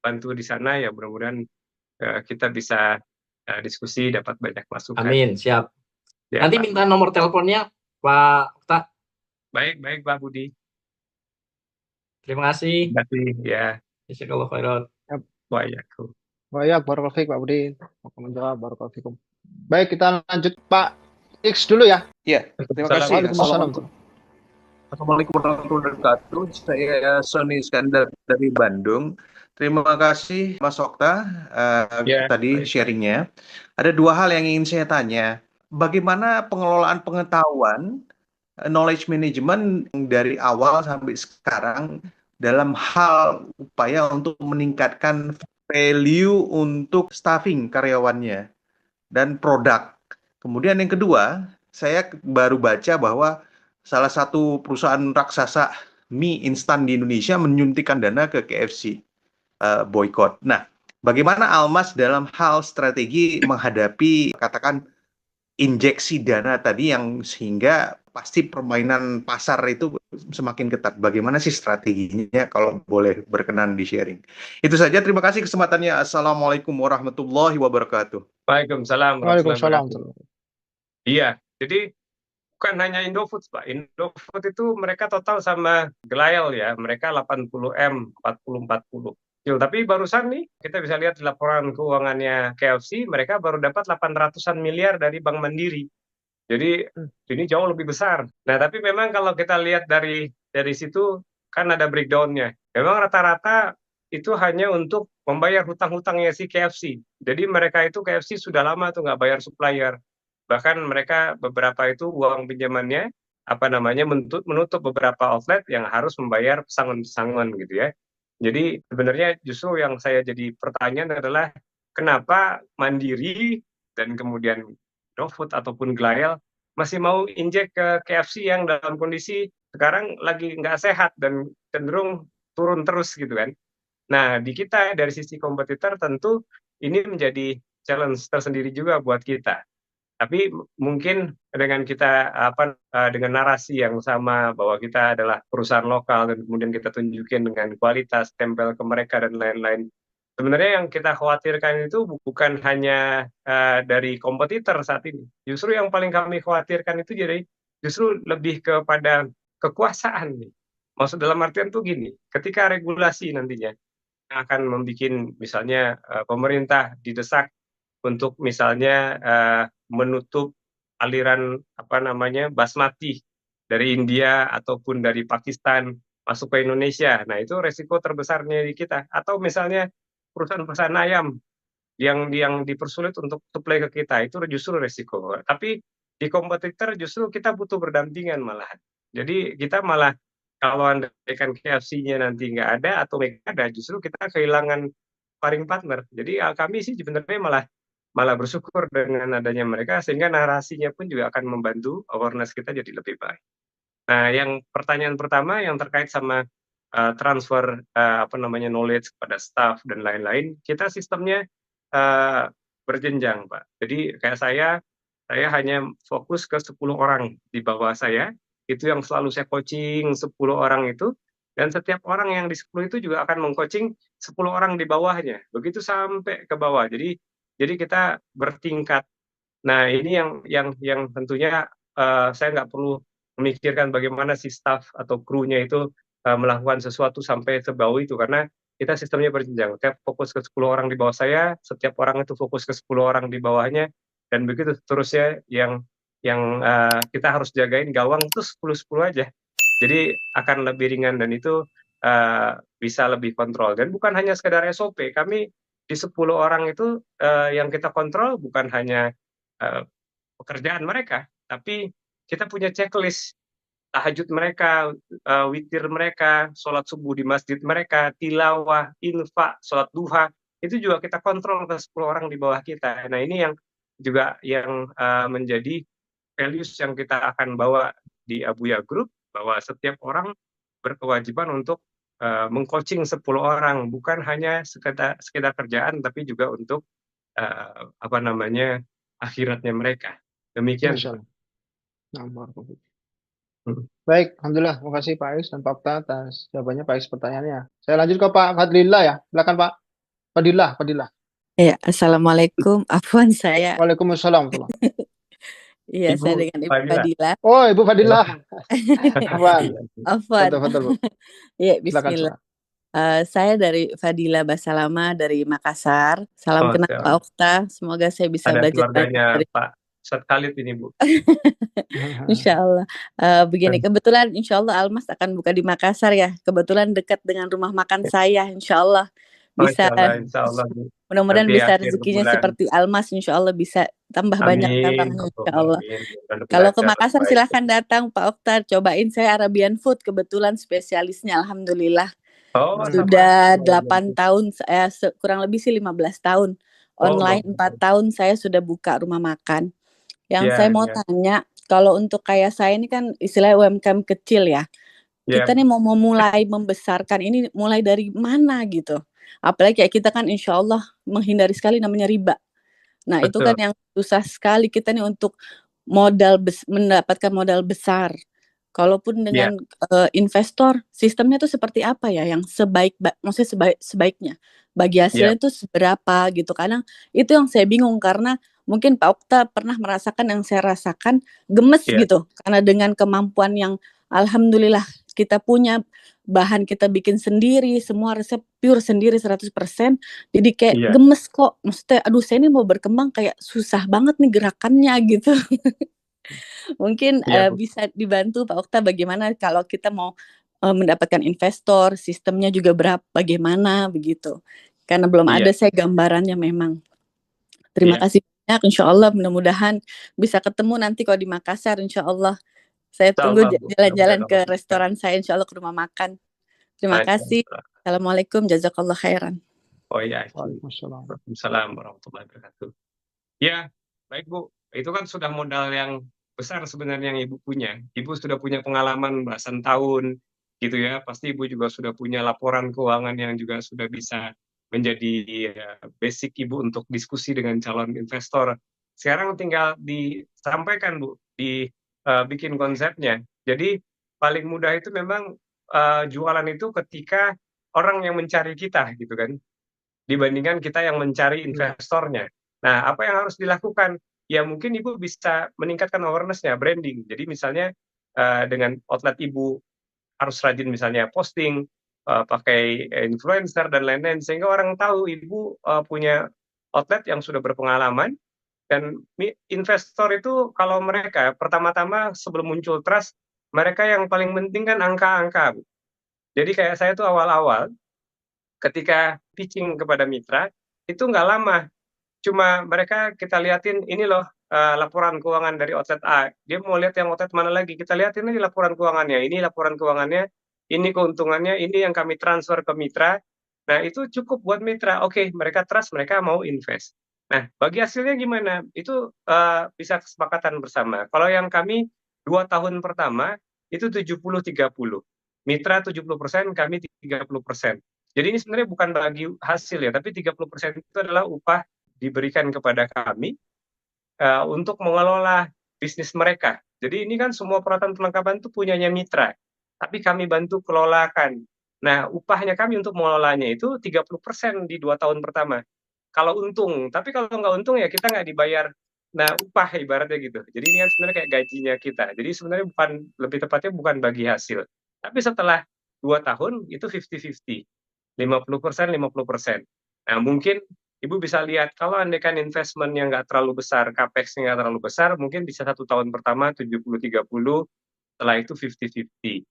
bantu di sana ya, mudah-mudahan kita bisa diskusi, dapat banyak masukan. Amin, siap. Ya, nanti Pak. Minta nomor teleponnya Pak Okta. Baik Pak Budi. Terima kasih. Terima kasih ya. Jazakallahu khairan. Waalaikumsalam. Baik, barakallahu fiik Pak Budi. Mau menjawab, barakallahu fiikum. Baik, kita lanjut Pak X dulu ya. Iya, terima kasih. Waalaikumsalam. Assalamualaikum warahmatullahi wabarakatuh. Saya Sony Iskandar dari Bandung. Terima kasih Mas Okta tadi sharingnya. Ada 2 hal yang ingin saya tanya. Bagaimana pengelolaan pengetahuan, knowledge management dari awal sampai sekarang dalam hal upaya untuk meningkatkan value untuk staffing karyawannya dan produk. Kemudian yang kedua, saya baru baca bahwa salah satu perusahaan raksasa mie instan di Indonesia menyuntikkan dana ke KFC, boykot. Nah, bagaimana Almas dalam hal strategi menghadapi katakan injeksi dana tadi yang sehingga pasti permainan pasar itu semakin ketat. Bagaimana sih strateginya kalau boleh berkenan di sharing? Itu saja, terima kasih kesempatannya. Assalamualaikum warahmatullahi wabarakatuh. Waalaikumsalam. Waalaikumsalam. Iya, jadi bukan hanya Indofood Pak. Indofood itu mereka total sama Gelail ya, mereka 80M, 40-40. Tapi barusan nih, kita bisa lihat di laporan keuangannya KFC, mereka baru dapat 800-an miliar dari Bank Mandiri. Jadi ini jauh lebih besar. Nah, tapi memang kalau kita lihat dari situ, kan ada breakdown-nya. Memang rata-rata itu hanya untuk membayar hutang-hutangnya si KFC. Jadi mereka itu KFC sudah lama tuh nggak bayar supplier. Bahkan mereka beberapa itu uang pinjamannya menutup beberapa outlet yang harus membayar pesangon-pesangon gitu ya. Jadi sebenarnya justru yang saya jadi pertanyaan adalah kenapa Mandiri dan kemudian GoFood ataupun Glayel masih mau injek ke KFC yang dalam kondisi sekarang lagi nggak sehat dan cenderung turun terus gitu kan. Nah, di kita dari sisi kompetitor tentu ini menjadi challenge tersendiri juga buat kita. Tapi mungkin dengan kita dengan narasi yang sama bahwa kita adalah perusahaan lokal dan kemudian kita tunjukin dengan kualitas, tempel ke mereka dan lain-lain. Sebenarnya yang kita khawatirkan itu bukan hanya dari kompetitor saat ini. Justru yang paling kami khawatirkan itu jadi justru lebih kepada kekuasaan nih. Maksud dalam artian tuh gini, ketika regulasi nantinya akan membuat misalnya pemerintah didesak untuk misalnya menutup aliran basmati dari India ataupun dari Pakistan masuk ke Indonesia. Nah, itu resiko terbesarnya di kita. Atau misalnya perusahaan-perusahaan ayam yang dipersulit untuk supply ke kita, itu justru resiko. Tapi di kompetitor justru kita butuh berdampingan malahan. Jadi kita malah kalau andaikan KFC-nya nanti nggak ada atau nggak ada, justru kita kehilangan sparring partner. Jadi kami sih sebenarnya malah bersyukur dengan adanya mereka sehingga narasinya pun juga akan membantu awareness kita jadi lebih baik. Nah, yang pertanyaan pertama yang terkait sama transfer knowledge kepada staff dan lain-lain, kita sistemnya berjenjang, Pak. Jadi kayak saya hanya fokus ke 10 orang di bawah saya, itu yang selalu saya coaching 10 orang itu, dan setiap orang yang di 10 itu juga akan meng-coaching 10 orang di bawahnya, begitu sampai ke bawah. Jadi kita bertingkat. Nah, ini yang tentunya saya nggak perlu memikirkan bagaimana si staff atau krunya itu melakukan sesuatu sampai sebau itu, karena kita sistemnya berjenjang. Saya fokus ke 10 orang di bawah saya, setiap orang itu fokus ke 10 orang di bawahnya, dan begitu terusnya yang kita harus jagain gawang itu 10-10 aja. Jadi akan lebih ringan dan itu bisa lebih kontrol. Dan bukan hanya sekedar SOP, kami di 10 orang itu yang kita kontrol bukan hanya pekerjaan mereka, tapi kita punya checklist tahajud mereka, witir mereka, sholat subuh di masjid mereka, tilawah, infak, sholat duha, itu juga kita kontrol ke 10 orang di bawah kita. Nah, ini yang juga yang menjadi values yang kita akan bawa di Abuya Group, bahwa setiap orang berkewajiban untuk meng-coaching 10 orang, bukan hanya sekedar kerjaan, tapi juga untuk akhiratnya mereka. Demikian. Masya Allah. Nah, barakallahu fiik. Baik, alhamdulillah. Terima kasih Pak Ais dan Pak Okta atas jawabannya, Pak Ais pertanyaannya. Saya lanjut ke Pak Fadlillah ya. Silakan Pak. Fadillah. Ya, assalamualaikum. Afwan saya. Waalaikumsalam. Iya, saya dengan Ibu Fadila. Oh, Ibu Fadila. Afwan. Betul. Ya, bismillah. Saya dari Fadila Basalama dari Makassar. Salam kenal Pak Okta. Semoga saya bisa belajar dari Pak Ustadz Khalid ini, Bu. Insya Allah. Begini, kebetulan Insya Allah Almas akan buka di Makassar ya. Kebetulan dekat dengan rumah makan saya. Insya Allah bisa. Mudah-mudahan bisa rezekinya seperti Almas. Insya Allah bisa tambah banyak cabangnya. Insya Allah. Kalau ke Makassar silahkan datang Pak Okta. Cobain, saya Arabian food kebetulan spesialisnya. Alhamdulillah. Sudah 8 tahun, kurang lebih sih 15 tahun. Online 4 tahun saya sudah buka rumah makan. Yang saya mau tanya, kalau untuk kayak saya ini kan istilahnya UMKM kecil ya. Kita nih mau mulai membesarkan ini mulai dari mana gitu. Apalagi kayak kita kan insya Allah menghindari sekali namanya riba. Nah, itu kan yang susah sekali kita nih untuk mendapatkan modal besar. Kalaupun dengan investor, sistemnya itu seperti apa ya yang maksudnya sebaiknya. Bagi hasilnya itu seberapa gitu. Kadang itu yang saya bingung karena mungkin Pak Okta pernah merasakan yang saya rasakan, gemes gitu. Karena dengan kemampuan yang alhamdulillah kita punya, bahan kita bikin sendiri, semua resep pure sendiri 100%. Jadi kayak gemes kok. Maksudnya aduh saya ini mau berkembang kayak susah banget nih gerakannya gitu. Mungkin bisa dibantu Pak Okta bagaimana kalau kita mau mendapatkan investor, sistemnya juga bagaimana begitu. Karena belum ada saya gambarannya memang. Terima kasih banyak, insya Allah mudah-mudahan bisa ketemu nanti kalau di Makassar, insya Allah. Saya tunggu jalan-jalan ke restoran saya, insya Allah ke rumah makan. Terima kasih. Assalamualaikum, jazakallah khairan. Waalaikumsalam warahmatullahi wabarakatuh. Ya, Baik Bu, itu kan sudah modal yang besar sebenarnya yang Ibu punya. Ibu sudah punya pengalaman belasan tahun, gitu ya. Pasti Ibu juga sudah punya laporan keuangan yang juga sudah bisa menjadi basic Ibu untuk diskusi dengan calon investor. Sekarang tinggal disampaikan Bu, bikin konsepnya. Jadi paling mudah itu memang jualan itu ketika orang yang mencari kita, gitu kan, dibandingkan kita yang mencari investornya. Nah, apa yang harus dilakukan? Ya mungkin Ibu bisa meningkatkan awareness-nya, branding. Jadi misalnya dengan outlet Ibu harus rajin misalnya posting, pakai influencer dan lain-lain, sehingga orang tahu Ibu punya outlet yang sudah berpengalaman, dan investor itu kalau mereka pertama-tama sebelum muncul trust, mereka yang paling penting kan angka-angka. Jadi kayak saya tuh awal-awal, ketika pitching kepada mitra, itu nggak lama. Cuma mereka kita liatin, ini loh laporan keuangan dari outlet A. Dia mau lihat yang outlet mana lagi, kita liatin ini laporan keuangannya, ini keuntungannya, ini yang kami transfer ke mitra. Nah, itu cukup buat mitra. Oke, mereka trust, mereka mau invest. Nah, bagi hasilnya gimana? Itu bisa kesepakatan bersama. Kalau yang kami 2 tahun pertama, itu 70-30. Mitra 70%, kami 30%. Jadi ini sebenarnya bukan bagi hasil ya, tapi 30% itu adalah upah diberikan kepada kami untuk mengelola bisnis mereka. Jadi ini kan semua peralatan perlengkapan itu punyanya mitra, tapi kami bantu kelolakan. Nah, upahnya kami untuk mengelolanya itu 30% di 2 tahun pertama. Kalau untung, tapi kalau nggak untung ya kita nggak dibayar. Nah, upah ibaratnya gitu. Jadi ini kan sebenarnya kayak gajinya kita. Jadi sebenarnya bukan, lebih tepatnya bukan bagi hasil. Tapi setelah 2 tahun itu 50-50. 50%, 50%. Nah, mungkin Ibu bisa lihat, kalau andaikan investment yang nggak terlalu besar, capex-nya nggak terlalu besar, mungkin bisa 1 tahun pertama 70-30, setelah itu 50-50.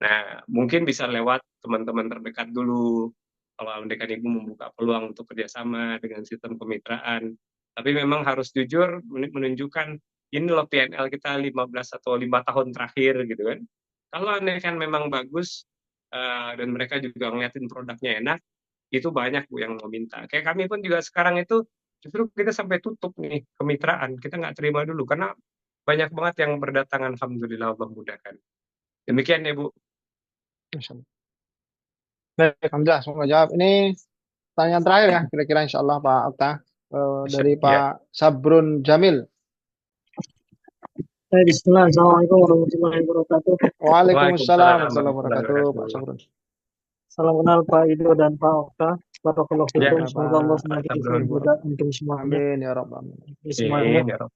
Nah, mungkin bisa lewat teman-teman terdekat dulu, kalau andaikan Ibu membuka peluang untuk kerjasama dengan sistem kemitraan. Tapi memang harus jujur menunjukkan, ini loh PNL kita 15 atau 5 tahun terakhir, gitu kan. Kalau andaikan memang bagus, dan mereka juga ngeliatin produknya enak, itu banyak Bu yang mau minta. Kayak kami pun juga sekarang itu justru kita sampai tutup nih kemitraan, kita nggak terima dulu karena banyak banget yang berdatangan, alhamdulillah Allah mudahkan. Demikian ya Bu. Baik, Hamzah, semoga jawab. Ini pertanyaan terakhir ya, kira-kira insya Allah Pak Okta, dari Pak Sabrun Jamil. Bismillah, Assalamualaikum warahmatullahi wabarakatuh. Waalaikumsalam warahmatullahi wabarakatuh, Pak Sabrun. Salam kenal Pak Ido dan Pak Okta. Barakallahu fikum. Semoga Allah senantiasa juga untuk semuanya. Amin ya Rabb. Semuanya.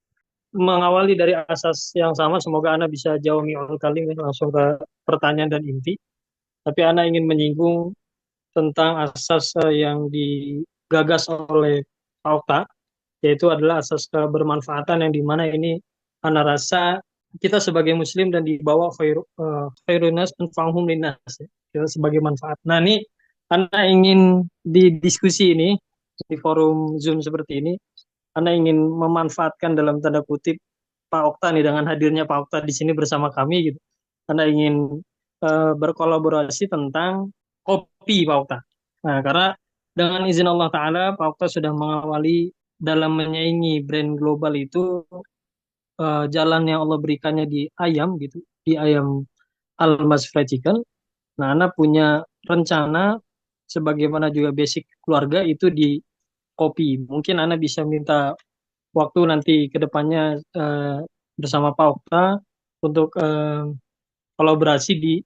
Mengawali dari asas yang sama, semoga Anda bisa jawab mi'ul kalim langsung ke pertanyaan dan inti. Tapi Anda ingin menyinggung tentang asas yang digagas oleh Pak Okta, yaitu adalah asas kebermanfaatan, yang dimana ini Anda rasa kita sebagai muslim dan dibawa khairunas anfa'uhum linnas, ya, sebagai manfaat. Nah, ini Anda ingin di diskusi ini, di forum Zoom seperti ini, Anda ingin memanfaatkan dalam tanda kutip Pak Okta nih, dengan hadirnya Pak Okta di sini bersama kami gitu. Anda ingin berkolaborasi tentang kopi Pak Okta. Nah, karena dengan izin Allah Ta'ala, Pak Okta sudah mengawali dalam menyaingi brand global itu, jalan yang Allah berikannya di ayam gitu, di ayam Almas Fried Chicken. Nah, Anda punya rencana sebagaimana juga basic keluarga itu di kopi. Mungkin Anda bisa minta waktu nanti ke depannya bersama Pak Okta untuk kolaborasi di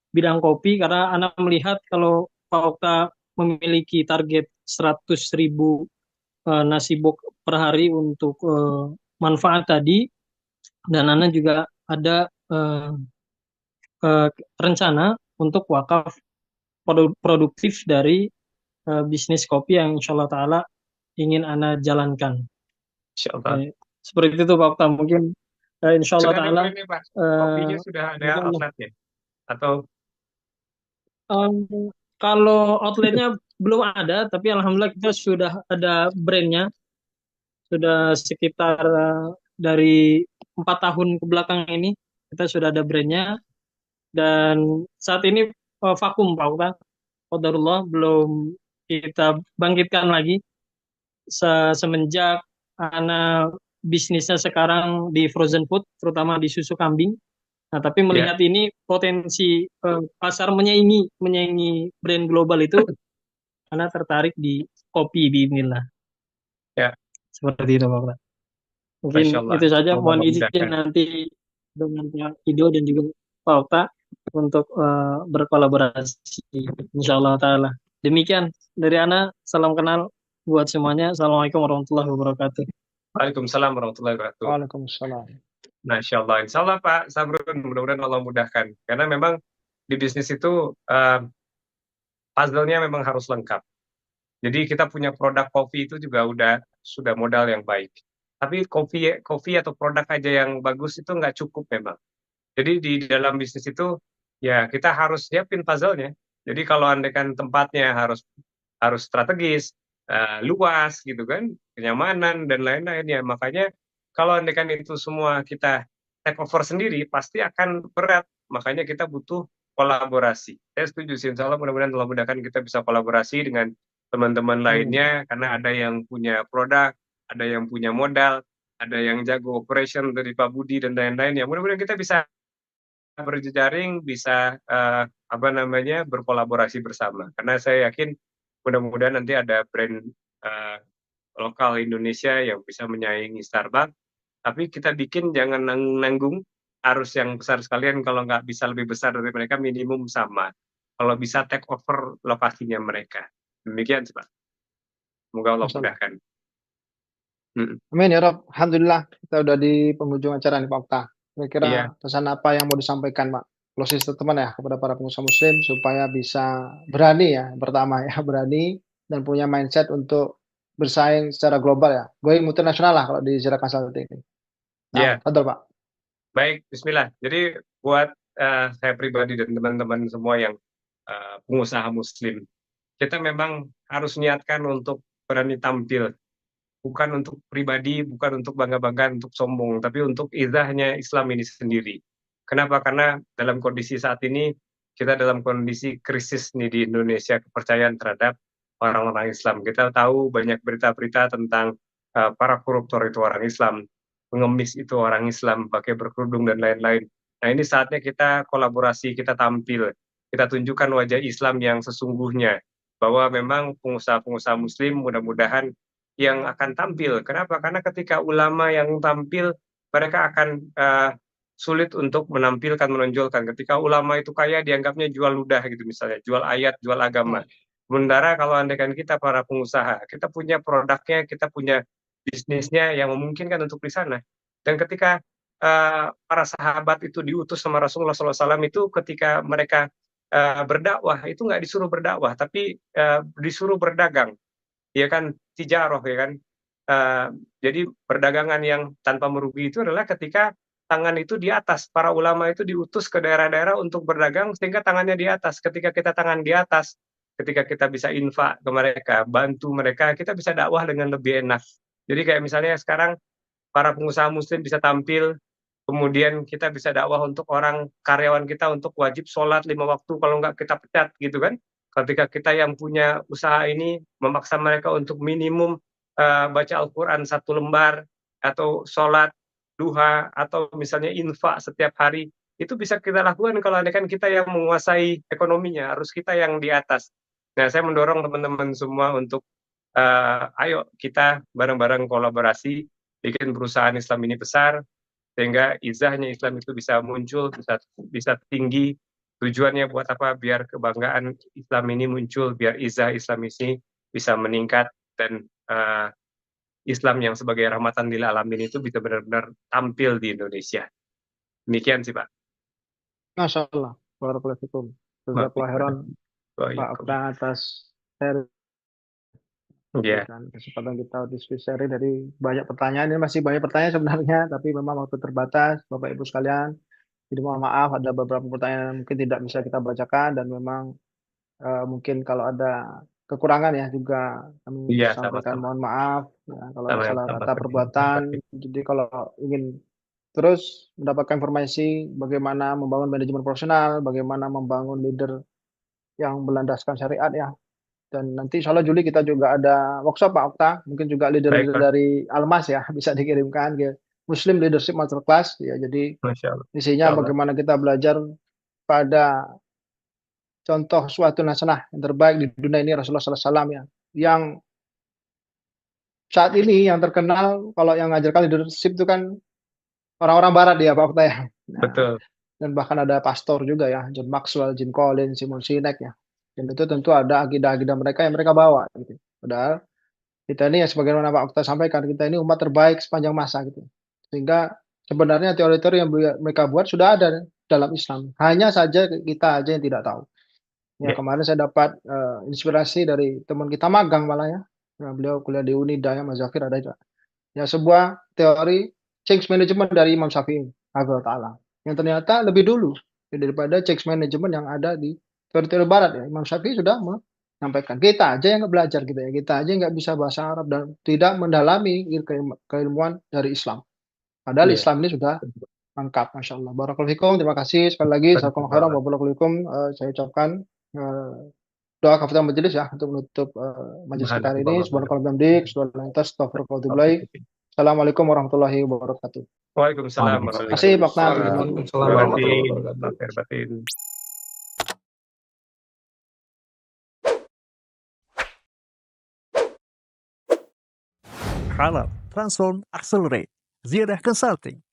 bidang kopi, karena Anda melihat kalau Pak Okta memiliki target 100.000 nasi bok per hari untuk manfaat tadi, dan Anda juga ada rencana untuk wakaf produktif dari bisnis kopi yang insya Allah Ta'ala ingin Anda jalankan. Insya Allah. Seperti itu Pak Okta, mungkin insya Allah Ta'ala. Kopinya sudah ada outletnya? Atau? Kalau outletnya belum ada, tapi alhamdulillah kita sudah ada brandnya. Sudah sekitar dari 4 tahun ke belakang ini kita sudah ada brandnya, dan saat ini vakum Pak Okta. Qadarullah, belum kita bangkitkan lagi semenjak Ana bisnisnya sekarang di frozen food, terutama di susu kambing. Nah, tapi melihat ini potensi pasar menyaingi brand global itu, karena tertarik di kopi bismillah. Ya. Seperti itu, Pak. Mungkin itu saja. Mohon izin nanti dengan Pak Ido dan juga Pak Okta untuk berkolaborasi. Insya Allah Ta'ala. Demikian dari Ana. Salam kenal buat semuanya. Assalamualaikum warahmatullahi wabarakatuh. Waalaikumsalam warahmatullahi wabarakatuh. Waalaikumsalam. Nah, insya Allah Pak Samrun, mudah-mudahan Allah mudahkan. Karena memang di bisnis itu puzzle-nya memang harus lengkap. Jadi kita punya produk kopi itu juga sudah modal yang baik. Tapi kopi atau produk aja yang bagus itu nggak cukup memang. Jadi di dalam bisnis itu ya kita harus siapin puzzle-nya. Jadi kalau andaikan tempatnya harus strategis, luas gitu kan, kenyamanan dan lain-lain ya. Makanya kalau andaikan itu semua kita take over sendiri pasti akan berat. Makanya kita butuh kolaborasi. Saya setuju sih, insya Allah mudah-mudahan Allah mudahkan kita bisa kolaborasi dengan teman-teman lainnya, karena ada yang punya produk, ada yang punya modal, ada yang jago operation dari Pak Budi dan lain-lain. Ya mudah-mudahan kita bisa berjejaring, bisa berkolaborasi bersama. Karena saya yakin mudah-mudahan nanti ada brand lokal Indonesia yang bisa menyaingi Starbucks. Tapi kita bikin jangan nanggung arus yang besar sekalian. Kalau nggak bisa lebih besar dari mereka, minimum sama. Kalau bisa take over lokasinya mereka. Demikian sih Pak. Semoga Allah mudahkan. Amin ya Rob. Alhamdulillah kita udah di penghujung acara nih Pak Okta. Kira-kira pesan apa yang mau disampaikan Pak? Closing statement ya kepada para pengusaha muslim supaya bisa berani ya, pertama ya, berani dan punya mindset untuk bersaing secara global ya. Going multinasional lah kalau di Zira Consulting ini. Nah, betul Pak. Baik, bismillah. Jadi buat saya pribadi dan teman-teman semua yang pengusaha muslim, kita memang harus niatkan untuk berani tampil. Bukan untuk pribadi, bukan untuk bangga-bangga, untuk sombong, tapi untuk izahnya Islam ini sendiri. Kenapa? Karena dalam kondisi saat ini, kita dalam kondisi krisis nih di Indonesia, kepercayaan terhadap orang-orang Islam. Kita tahu banyak berita-berita tentang para koruptor itu orang Islam, pengemis itu orang Islam, pakai berkerudung dan lain-lain. Nah ini saatnya kita kolaborasi, kita tampil, kita tunjukkan wajah Islam yang sesungguhnya, bahwa memang pengusaha-pengusaha muslim mudah-mudahan yang akan tampil. Kenapa? Karena ketika ulama yang tampil, mereka akan sulit untuk menampilkan, menonjolkan. Ketika ulama itu kaya, dianggapnya jual ludah gitu misalnya, jual ayat, jual agama. Sementara kalau andaikan kita para pengusaha, kita punya produknya, kita punya bisnisnya yang memungkinkan untuk di sana. Dan ketika para sahabat itu diutus sama Rasulullah SAW itu ketika mereka berdakwah, itu nggak disuruh berdakwah, tapi disuruh berdagang. Ya kan, tijaroh ya kan. Jadi perdagangan yang tanpa merugi itu adalah ketika tangan itu di atas. Para ulama itu diutus ke daerah-daerah untuk berdagang sehingga tangannya di atas. Ketika kita tangan di atas, ketika kita bisa infak ke mereka, bantu mereka, kita bisa dakwah dengan lebih enak. Jadi kayak misalnya sekarang para pengusaha muslim bisa tampil, kemudian kita bisa dakwah untuk orang karyawan kita untuk wajib sholat 5 waktu, kalau nggak kita pecat gitu kan. Ketika kita yang punya usaha ini memaksa mereka untuk minimum baca Al-Quran 1 lembar, atau sholat duha, atau misalnya infak setiap hari, itu bisa kita lakukan kalau andaikan kita yang menguasai ekonominya, harus kita yang di atas. Nah, saya mendorong teman-teman semua untuk ayo kita bareng-bareng kolaborasi, bikin perusahaan Islam ini besar, sehingga izahnya Islam itu bisa muncul, bisa tinggi. Tujuannya buat apa? Biar kebanggaan Islam ini muncul, biar izah Islam ini bisa meningkat, dan Islam yang sebagai rahmatan lil alamin itu bisa benar-benar tampil di Indonesia. Demikian sih Pak. Masya Allah. Barakallahu fikum. Jazakallahu Pak Okta atas kesempatan kita diskusi dari banyak pertanyaan. Ini masih banyak pertanyaan sebenarnya, tapi memang waktu terbatas. Bapak Ibu sekalian, jadi mohon maaf ada beberapa pertanyaan yang mungkin tidak bisa kita bacakan, dan memang mungkin kalau ada kekurangan ya juga kami sampaikan mohon maaf ya, kalau ada salah kata perbuatan. Jadi kalau ingin terus mendapatkan informasi bagaimana membangun manajemen profesional, bagaimana membangun leader yang berlandaskan syariat ya, Dan nanti insya Allah Juli kita juga ada workshop Pak Okta, mungkin juga leader-leader dari Almas ya bisa dikirimkan ke Muslim Leadership Masterclass ya. Jadi isinya bagaimana kita belajar pada contoh suatu hasanah yang terbaik di dunia ini Rasulullah SAW ya, yang saat ini yang terkenal kalau yang ngajarkan leadership itu kan orang-orang Barat ya Pak Okta ya. Nah, Betul. Dan bahkan ada pastor juga ya, John Maxwell, Jim Collins, Simon Sinek ya. Dan itu tentu ada akidah-akidah mereka yang mereka bawa gitu. Padahal kita ini ya sebagaimana Pak Okta sampaikan, kita ini umat terbaik sepanjang masa gitu. Sehingga sebenarnya teori-teori yang mereka buat sudah ada dalam Islam. Hanya saja kita aja yang tidak tahu. Ya, kemarin saya dapat inspirasi dari teman kita magang malah ya. Nah, beliau kuliah di Unida ya, Mas Zakir ada juga. Ya, sebuah teori change management dari Imam Syafi'i, Ta'ala. Yang ternyata lebih dulu daripada change management yang ada di teori-teori Barat ya. Imam Syafi'i sudah menyampaikan. Kita aja yang nggak belajar gitu ya. Kita aja nggak bisa bahasa Arab dan tidak mendalami keilmuan dari Islam. Padahal Islam ini sudah lengkap, Masya Allah. Barakallahu fikum. Terima kasih sekali lagi. Assalamualaikum warahmatullahi wabarakatuh. Saya ucapkan doa kafatul majelis ya untuk menutup majelis kita hari ini. Subhanallah bihamdik, Assalamualaikum warahmatullahi wabarakatuh. Waalaikumsalam. Terima kasih Pak Okta. Waalaikumsalam warahmatullahi wabarakatuh. Halal Transform Accelerate Ziyadah Consulting